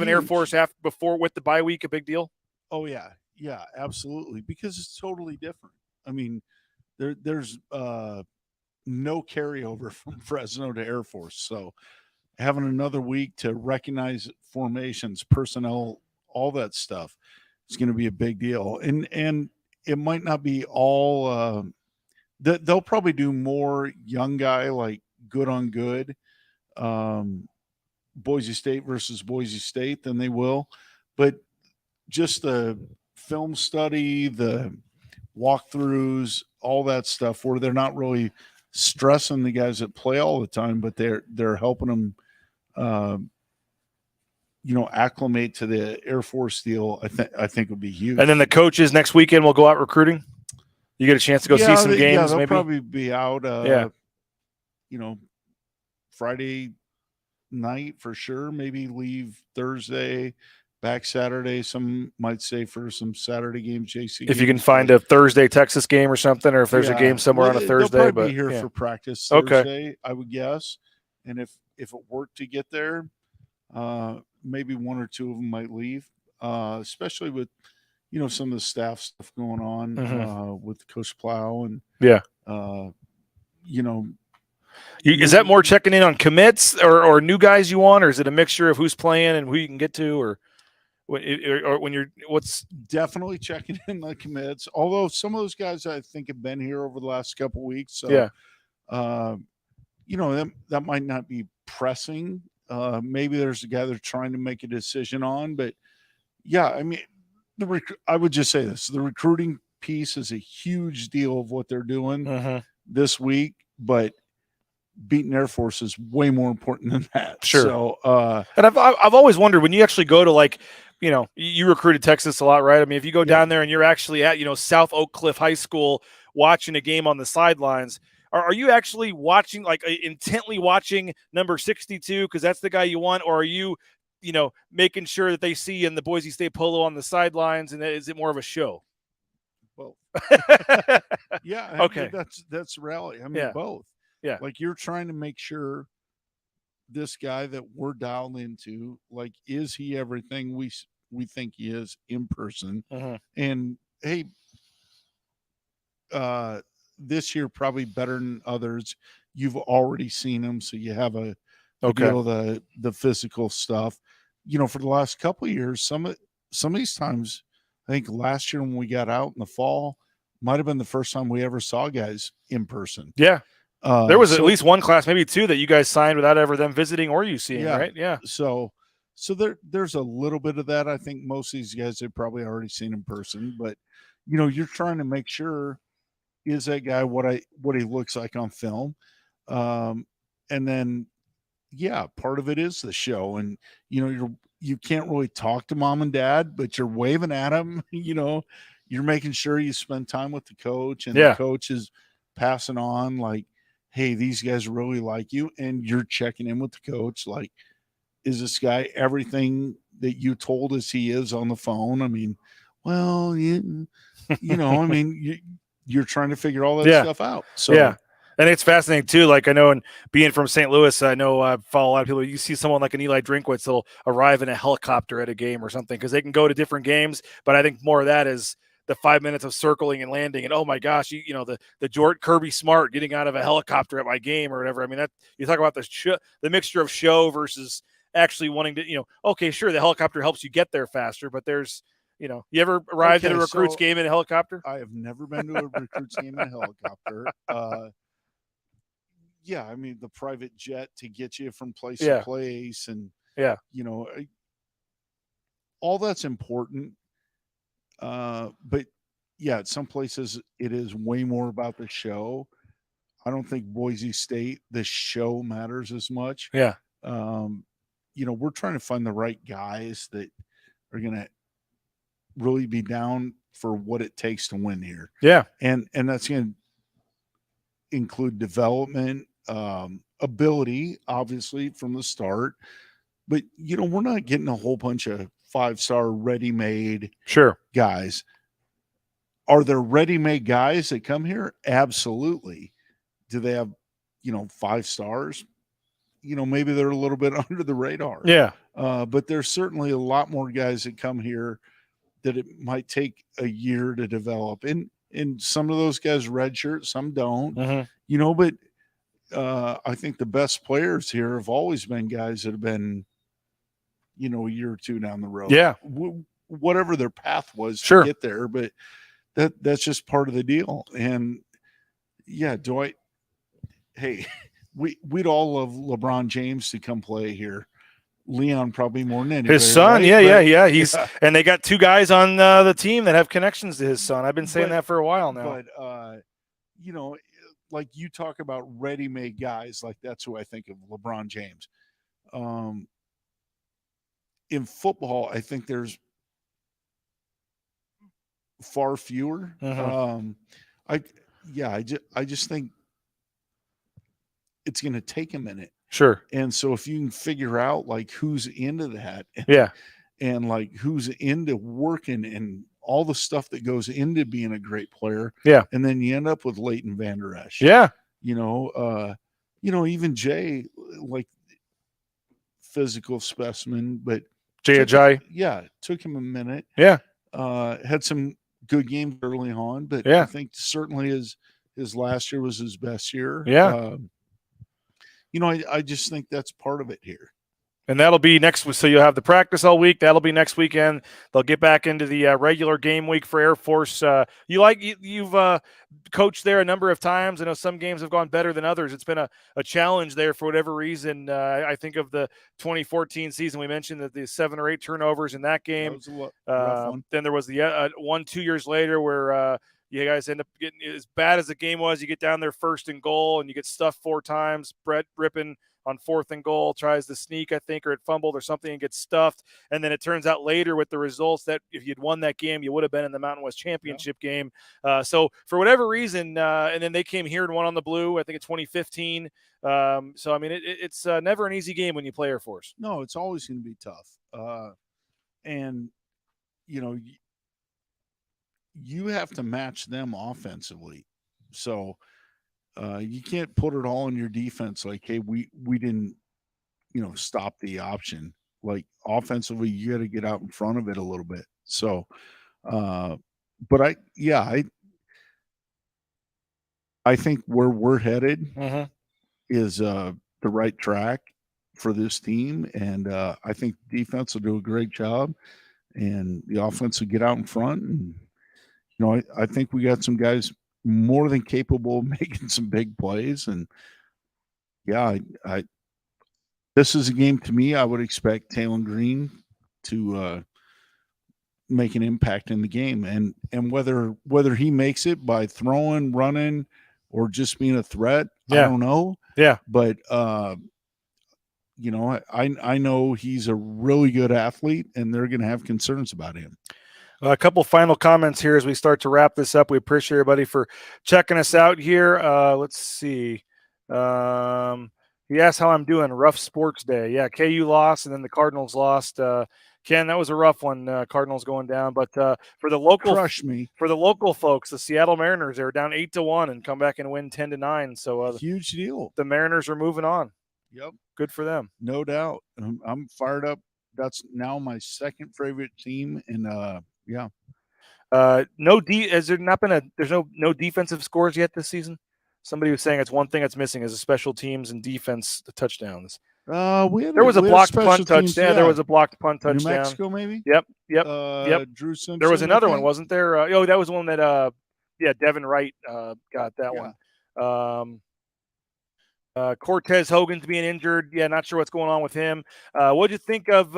Air Force before with the bye week a big deal? Oh yeah, absolutely, because it's totally different. I mean, there's no carryover from Fresno to Air Force, so having another week to recognize formations, personnel, all that stuff. It's going to be a big deal, and it might not be all. They'll probably do more young guy, like good on good, Boise State versus Boise State than they will, but just the film study, the walkthroughs, all that stuff, where they're not really stressing the guys that play all the time, but they're helping them. Acclimate to the Air Force deal, I think would be huge. And then the coaches next weekend will go out recruiting. You get a chance to go see some games. Yeah, they'll maybe probably be out. Friday night for sure. Maybe leave Thursday, back Saturday. Some might say for some Saturday games. JC, if you can find a Thursday Texas game or something, or if there's a game somewhere on a Thursday. They'll probably be here for practice Thursday, I would guess. And if it worked to get there, maybe 1 or 2 of them might leave, especially with, some of the staff stuff going on with Coach Plow and is that more checking in on commits or new guys you want, or is it a mixture of who's playing and who you can get to, or when you're what's definitely checking in on commits? Although some of those guys I think have been here over the last couple of weeks, so that might not be pressing. Maybe there's a guy they're trying to make a decision on, but I mean, I would just say this: the recruiting piece is a huge deal of what they're doing this week, but beating Air Force is way more important than that. Sure. So, and I've always wondered, when you actually go to you recruited Texas a lot, right? I mean, if you go down there and you're actually at South Oak Cliff High School watching a game on the sidelines. Are you actually watching, intently watching number 62 because that's the guy you want, or are you, making sure that they see in the Boise State polo on the sidelines, and is it more of a show? Both. Okay. I mean, that's reality. I mean, both. Yeah. Like, you're trying to make sure this guy that we're dialed into, is he everything we think he is in person? And hey, this year probably better than others. You've already seen him, so you have a deal of the physical stuff. For the last couple of years, some of these times, I think last year when we got out in the fall, might have been the first time we ever saw guys in person. Yeah, there was at least one class, maybe 2, that you guys signed without ever them visiting or you seeing, right? Yeah. So there's a little bit of that. I think most of these guys have probably already seen in person, but you're trying to make sure. Is that guy what he looks like on film? And then, part of it is the show, and you can't really talk to mom and dad, but you're waving at them. You're making sure you spend time with the coach, and the coach is passing on hey, these guys really like you, and you're checking in with the coach. Like, is this guy everything that you told us he is on the phone? I mean, well, I mean, you're trying to figure all that stuff out. So, yeah. And it's fascinating too. Like, I know, and being from St. Louis, I know I follow a lot of people. You see someone like an Eli Drinkwitz, they'll arrive in a helicopter at a game or something because they can go to different games. But I think more of that is the 5 minutes of circling and landing. And oh my gosh, the Jordan Kirby Smart getting out of a helicopter at my game or whatever. I mean, that you talk about the mixture of show versus actually wanting to, okay, sure, the helicopter helps you get there faster, but there's, you ever arrived at a recruit's game in a helicopter? I have never been to a recruit's game in a helicopter. Yeah, I mean, the private jet to get you from place to place, and all that's important. But yeah, at some places it is way more about the show. I don't think Boise State, the show matters as much. Yeah. We're trying to find the right guys that are going to really be down for what it takes to win here. Yeah. And that's going to include development, ability, obviously, from the start. But, we're not getting a whole bunch of 5-star ready-made guys. Are there ready-made guys that come here? Absolutely. Do they have, 5 stars? Maybe they're a little bit under the radar. Yeah. But there's certainly a lot more guys that come here that it might take a year to develop. And some of those guys redshirt, some don't. But I think the best players here have always been guys that have been, a year or two down the road. Yeah. Whatever their path was to get there. But that's just part of the deal. And yeah, we'd all love LeBron James to come play here. Leon probably more than anybody. His son, right? yeah. And they got 2 guys on the team that have connections to his son. I've been saying that for a while now. But like you talk about ready-made guys, like that's who I think of, LeBron James. In football, I think there's far fewer. I just think it's going to take a minute. Sure. And so if you can figure out like who's into that, and like who's into working and all the stuff that goes into being a great player, and then you end up with Leighton Vander Esch. Even Jay, like physical specimen, but Jay Ajayi. Took him a minute. Had some good games early on, but I think certainly his last year was his best year. I just think that's part of it here. And that'll be next week. So you'll have the practice all week. That'll be next weekend. They'll get back into the regular game week for Air Force. You've coached there a number of times. I know some games have gone better than others. It's been a challenge there for whatever reason. I think of the 2014 season. We mentioned that the 7 or 8 turnovers in that game. That was a rough one. Then there was the 2 years later where you guys end up getting, as bad as the game was, you get down there 1st and goal and you get stuffed 4 times. Brett Rippon on 4th and goal tries to sneak, I think, or it fumbled or something and gets stuffed. And then it turns out later with the results that if you'd won that game, you would have been in the Mountain West Championship game. So for whatever reason, and then they came here and won on the blue, I think in 2015. So, I mean, it's never an easy game when you play Air Force. No, it's always going to be tough. And, you have to match them offensively. So you can't put it all on your defense. Like, hey, we didn't, stop the option. Like offensively, you got to get out in front of it a little bit. So, but I think where we're headed is the right track for this team. And I think defense will do a great job and the offense will get out in front. And, I think we got some guys more than capable of making some big plays. And this is a game to me, I would expect Talon Green to make an impact in the game. And whether he makes it by throwing, running, or just being a threat, I don't know. But I know he's a really good athlete and they're going to have concerns about him. A couple final comments here as we start to wrap this up. We appreciate everybody for checking us out here. Let's see. He asked how I'm doing. Rough sports day. Yeah, KU lost, and then the Cardinals lost. Ken, that was a rough one. Cardinals going down, but for the local folks, the Seattle Mariners, they were down 8-1 and come back and win 10-9. So huge deal. The Mariners are moving on. Yep, good for them. No doubt. I'm fired up. That's now my second favorite team, and yeah. Has there not been there's no defensive scores yet this season? Somebody was saying it's one thing that's missing is the special teams and defense, the touchdowns. There was a blocked punt touchdown. Yeah, there was a blocked punt touchdown. New Mexico, maybe. Yep. Drew Simpson. There was another one, wasn't there? That was one that Devin Wright got that one. Cortez Hogan's being injured. Yeah, not sure what's going on with him. What'd you think of?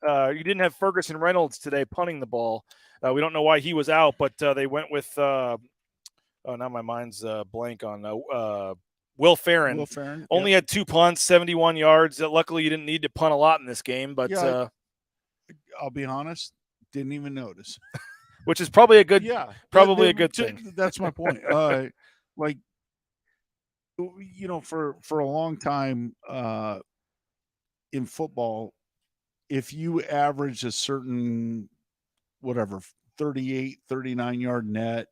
You didn't have Ferguson Reynolds today punting the ball. We don't know why he was out, but they went with. Now my mind's blank on Will Farron. Will Farron only had 2 punts, 71 yards. Luckily, you didn't need to punt a lot in this game, but I'll be honest, didn't even notice. Which is probably a good, a good thing. That's my point. For a long time in football, if you average a certain 38, 39 yard net,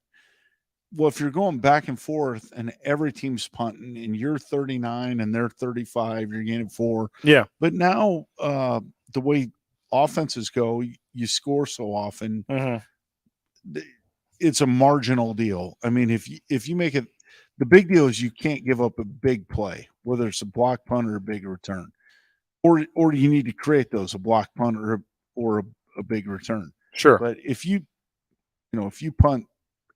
well, if you're going back and forth and every team's punting and you're 39 and they're 35, you're gaining 4. Yeah. But now the way offenses go, you score so often. Mm-hmm. It's a marginal deal. I mean, if you make it, the big deal is you can't give up a big play, whether it's a block punt or a big return, or you need to create those, a block punt or a big return. Sure. But if you punt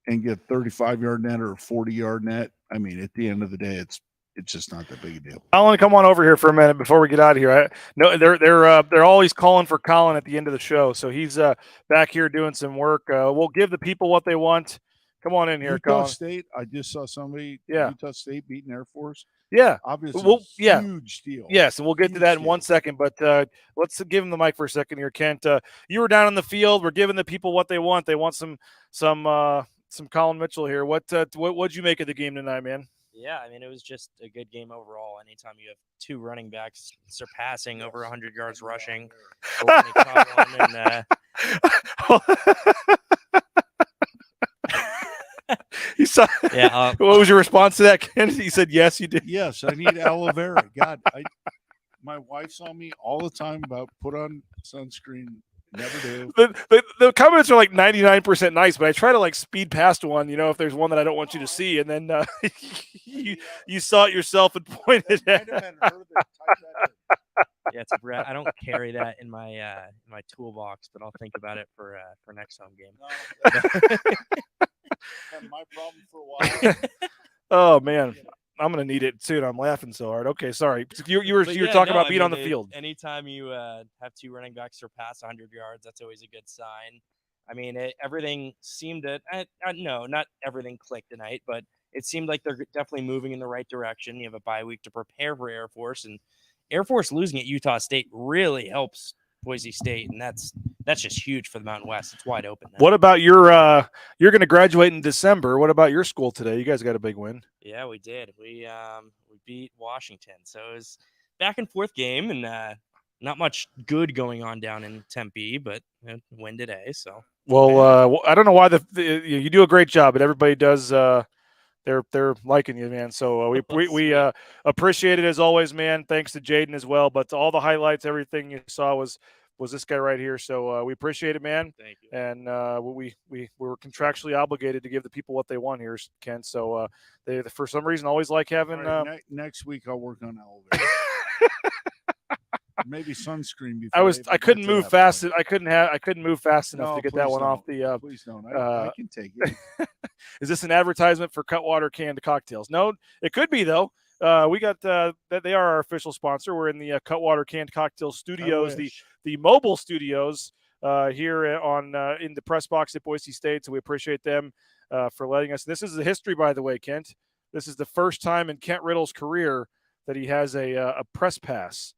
and get a 35-yard net or a 40-yard net, I mean, at the end of the day, it's just not that big a deal. I want to come on over here for a minute before we get out of here. They're always calling for Colin at the end of the show, so he's back here doing some work. We'll give the people what they want. Come on in here, Utah Colin. State. I just saw somebody. Yeah. Utah State beating Air Force. Yeah, obviously, huge deal. Yes, and we'll get to that in 1 second. But let's give him the mic for a second here, Kent. You were down on the field. We're giving the people what they want. They want some Colin Mitchell here. What'd you make of the game tonight, man? Yeah, I mean, it was just a good game overall. Anytime you have 2 running backs surpassing over 100 yards rushing, opening top one, and you saw. Yeah. What was your response to that, Ken? He said, "Yes, you did." Yes, I need aloe vera. God, my wife's on me all the time about put on sunscreen. Never do. The comments are like 99% nice, but I try to speed past one, if there's one that I don't want you to see, and then you saw it yourself and pointed at it. Yeah, it's Brett. I don't carry that in my my toolbox, but I'll think about it for next home game. My problem for a while. Oh man, I'm gonna need it soon. I'm laughing so hard. Okay, sorry. You were talking about being on the field. Anytime you have 2 running backs surpass 100 yards, that's always a good sign. I mean, everything seemed to no, not everything clicked tonight, but it seemed like they're definitely moving in the right direction. You have a bye week to prepare for Air Force, and Air Force losing at Utah State really helps Boise State, and that's just huge for the Mountain West. It's wide open now. What about you're going to graduate in December? What about your school today? You guys got a big win. Yeah, we did. We beat Washington, so it was back and forth game, and not much good going on down in Tempe, but win today. So I don't know why you do a great job, but everybody does. They're liking you, man. So we appreciate it as always, man. Thanks to Jaden as well. But all the highlights, everything you saw was this guy right here. So we appreciate it, man. Thank you. And we were contractually obligated to give the people what they want here, Ken. So they for some reason always like having. Right, next week I'll work on elevator. Maybe sunscreen. I couldn't move fast. I couldn't move fast enough to get that one off the. Please don't. I can take it. Is this an advertisement for Cutwater canned cocktails? No, it could be though. We got that. They are our official sponsor. We're in the Cutwater canned cocktail studios, the mobile studios here on in the press box at Boise State. So we appreciate them for letting us. This is the history, by the way, Kent. This is the first time in Kent Riddle's career that he has a press pass.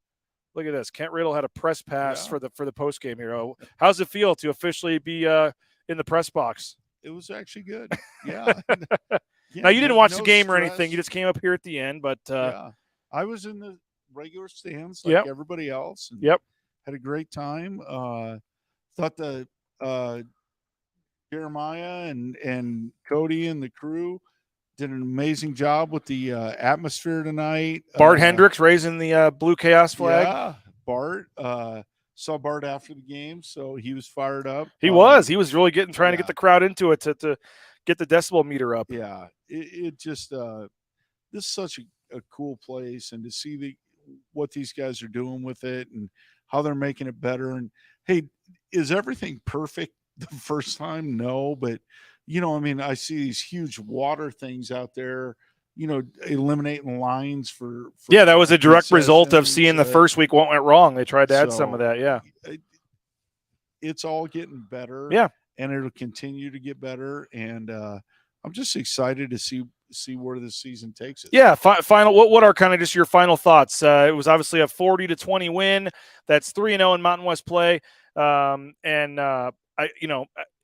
Look at this. Kent Riddle had a press pass for the post game here. How's it feel to officially be in the press box? It was actually good. Yeah. Yeah, now, you didn't watch no the game or stress. anything. You just came up here at the end. But yeah, I was in the regular stands like everybody else. And had a great time. Thought the Jeremiah and Cody and the crew did an amazing job with the atmosphere tonight. Bart Hendricks raising the Blue Chaos flag. Yeah, Bart. Saw Bart after the game, so he was fired up. He was really trying to get the crowd into it to get the decibel meter up. Yeah, it just this is such a cool place, and to see what these guys are doing with it and how they're making it better. And hey, is everything perfect the first time? No, but I mean, I see these huge water things out there, eliminating lines for that was a direct result of seeing the first week what went wrong. They tried to add some of that. Yeah, it's all getting better. Yeah, and it'll continue to get better. And I'm just excited to see where this season takes us. Yeah, final. What are kind of just your final thoughts? It was obviously a 40-20 win. That's 3-0 in Mountain West play.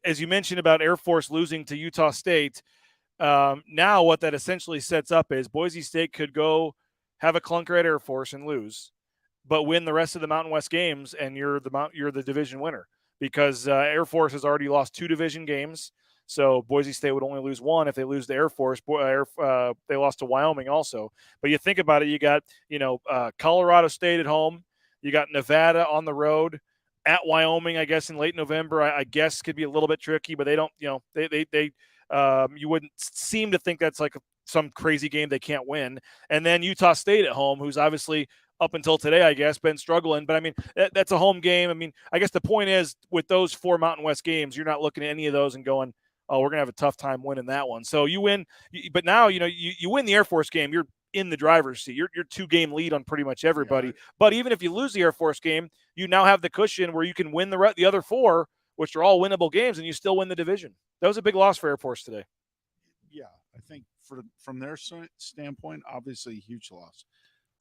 As you mentioned about Air Force losing to Utah State, now what that essentially sets up is Boise State could go have a clunker at Air Force and lose, but win the rest of the Mountain West games, and you're the division winner, because Air Force has already lost 2 division games. So Boise State would only lose 1 if they lose to Air Force. They lost to Wyoming also. But you think about it, you got Colorado State at home, you got Nevada on the road, at Wyoming, I guess in late November. I guess could be a little bit tricky, but they don't. You wouldn't seem to think that's like some crazy game they can't win. And then Utah State at home, who's obviously up until today, I guess, been struggling. But I mean, that's a home game. I mean, I guess the point is with those 4 Mountain West games, you're not looking at any of those and going, oh, we're going to have a tough time winning that one. So you win, but now, you win the Air Force game, you're in the driver's seat. You're 2-game lead on pretty much everybody. Yeah. But even if you lose the Air Force game, you now have the cushion where you can win the other 4, which are all winnable games, and you still win the division. That was a big loss for Air Force today. Yeah, I think from their standpoint, obviously a huge loss.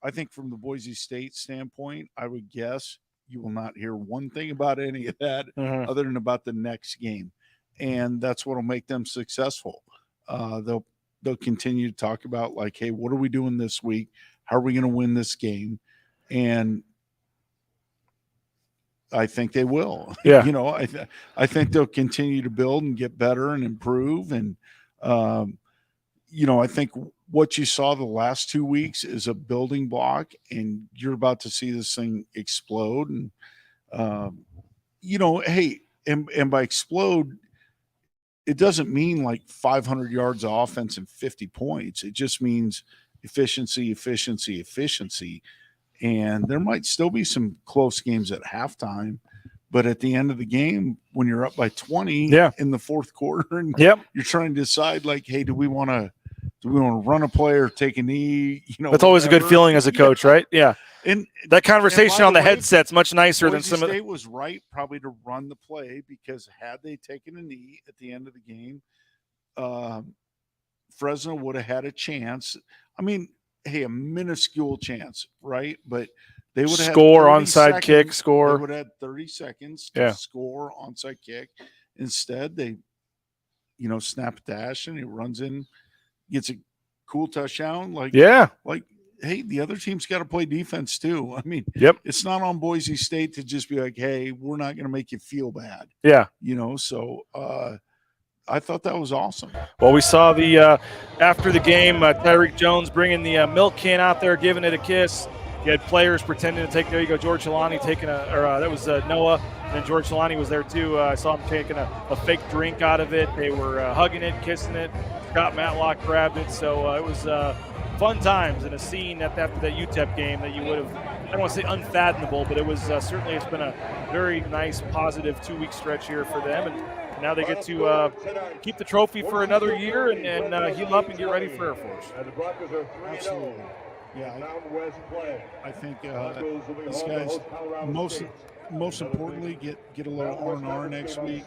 I think from the Boise State standpoint, I would guess you will not hear one thing about any of that other than about the next game. And that's what will make them successful. They'll continue to talk about, like, hey, what are we doing this week? How are we going to win this game? And I think they will. Yeah. I think they'll continue to build and get better and improve. And, I think what you saw the last 2 weeks is a building block, and you're about to see this thing explode. And, hey, and by explode, it doesn't mean like 500 yards of offense and 50 points. It just means efficiency. And there might still be some close games at halftime, but at the end of the game, when you're up by 20 in the fourth quarter, and you're trying to decide, like, hey, do we want to run a play or take a knee? That's always a good feeling as a coach, right? Yeah. And that conversation on the headset's much nicer than some of the. State was right probably to run the play, because had they taken a knee at the end of the game, Fresno would have had a chance. I mean, hey, a minuscule chance, right? But they would have score onside kick, score. They would have had 30 seconds to score onside kick. Instead, they, snap a dash, and he runs in, gets a cool touchdown. Like, hey, the other team's got to play defense too. I mean, it's not on Boise State to just be like, hey, we're not going to make you feel bad. Yeah. So I thought that was awesome. Well, we saw the after the game, Tyreek Jones bringing the milk can out there, giving it a kiss. You had players pretending to take. There you go, George Holani taking that was Noah, and then George Holani was there too. I saw him taking a fake drink out of it. They were hugging it, kissing it. Scott Matlock grabbed it. So it was fun times, and a scene after that UTEP game that you would have, I don't want to say unfathomable, but it was certainly, it's been a very nice, positive 2-week stretch here for them. And now they get to keep the trophy for another year and heal up and get ready for Air Force. Absolutely. Yeah, I think these guys most importantly get a little R&R next week.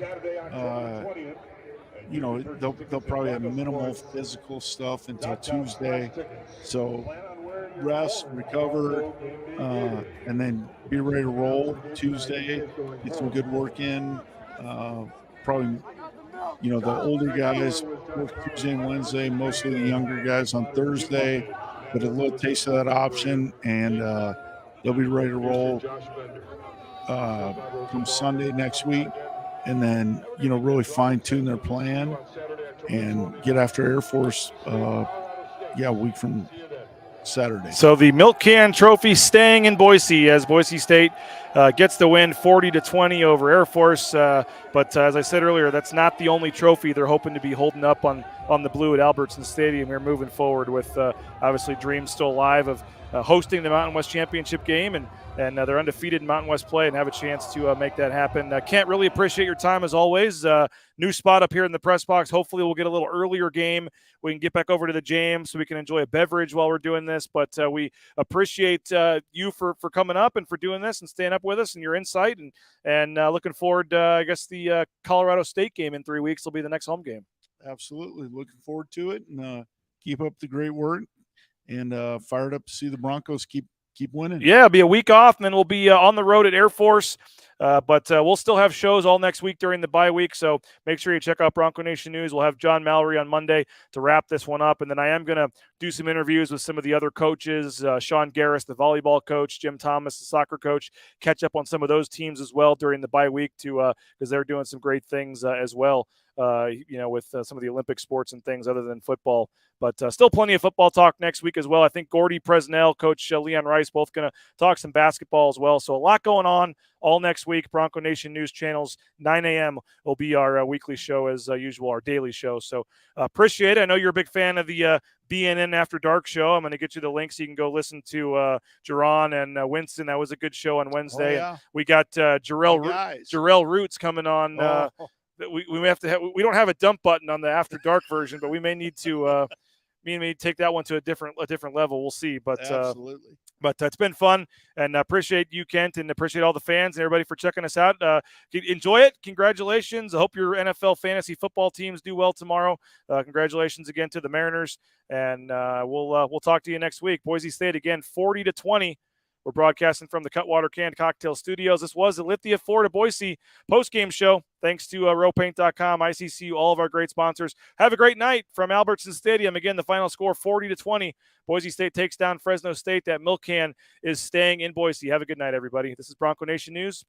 They'll probably have minimal physical stuff until Tuesday. So rest, recover, and then be ready to roll Tuesday. Get some good work in. Probably the older guys work Tuesday and Wednesday, mostly the younger guys on Thursday, but a little taste of that option, and they'll be ready to roll come Sunday next week, and then, really fine-tune their plan and get after Air Force, a week from Saturday. So the Milk Can Trophy staying in Boise as Boise State gets the win 40-20 over Air Force. But as I said earlier, that's not the only trophy they're hoping to be holding up on the blue at Albertsons Stadium. We're moving forward with obviously dreams still alive of hosting the Mountain West Championship game, and they're undefeated in Mountain West play and have a chance to make that happen. Kent, really appreciate your time as always. New spot up here in the press box. Hopefully we'll get a little earlier game. We can get back over to the jam so we can enjoy a beverage while we're doing this. But we appreciate you for coming up and for doing this and staying up with us and your insight. And looking forward, I guess the Colorado State game in 3 weeks will be the next home game. Absolutely. Looking forward to it, and keep up the great work, and fired up to see the Broncos keep winning. Yeah, it'll be a week off, and then we'll be on the road at Air Force. But we'll still have shows all next week during the bye week, so make sure you check out Bronco Nation News. We'll have John Mallory on Monday to wrap this one up, and then I am going to do some interviews with some of the other coaches, Sean Garris, the volleyball coach, Jim Thomas, the soccer coach, catch up on some of those teams as well during the bye week because they're doing some great things as well, with some of the Olympic sports and things other than football. But still plenty of football talk next week as well. I think Gordy Presnell, Coach Leon Rice, both going to talk some basketball as well. So a lot going on all next week. Bronco Nation News channels, 9 a.m. will be our weekly show as usual, our daily show. So appreciate it. I know you're a big fan of the BNN After Dark show. I'm going to get you the link so you can go listen to Jerron and Winston. That was a good show on Wednesday. Oh, yeah. And we got Jarrell Roots coming on. We don't have a dump button on the After Dark version, but we may need to take that one to a different level. We'll see. But absolutely. But it's been fun, and appreciate you, Kent, and appreciate all the fans and everybody for checking us out. Enjoy it. Congratulations. I hope your NFL fantasy football teams do well tomorrow. Congratulations again to the Mariners, and we'll talk to you next week. Boise State again, 40-20. We're broadcasting from the Cutwater Canned Cocktail Studios. This was the Lithia Florida Boise postgame show. Thanks to rowpaint.com, ICCU, all of our great sponsors. Have a great night from Albertsons Stadium. Again, the final score 40-20. Boise State takes down Fresno State. That milk can is staying in Boise. Have a good night, everybody. This is Bronco Nation News.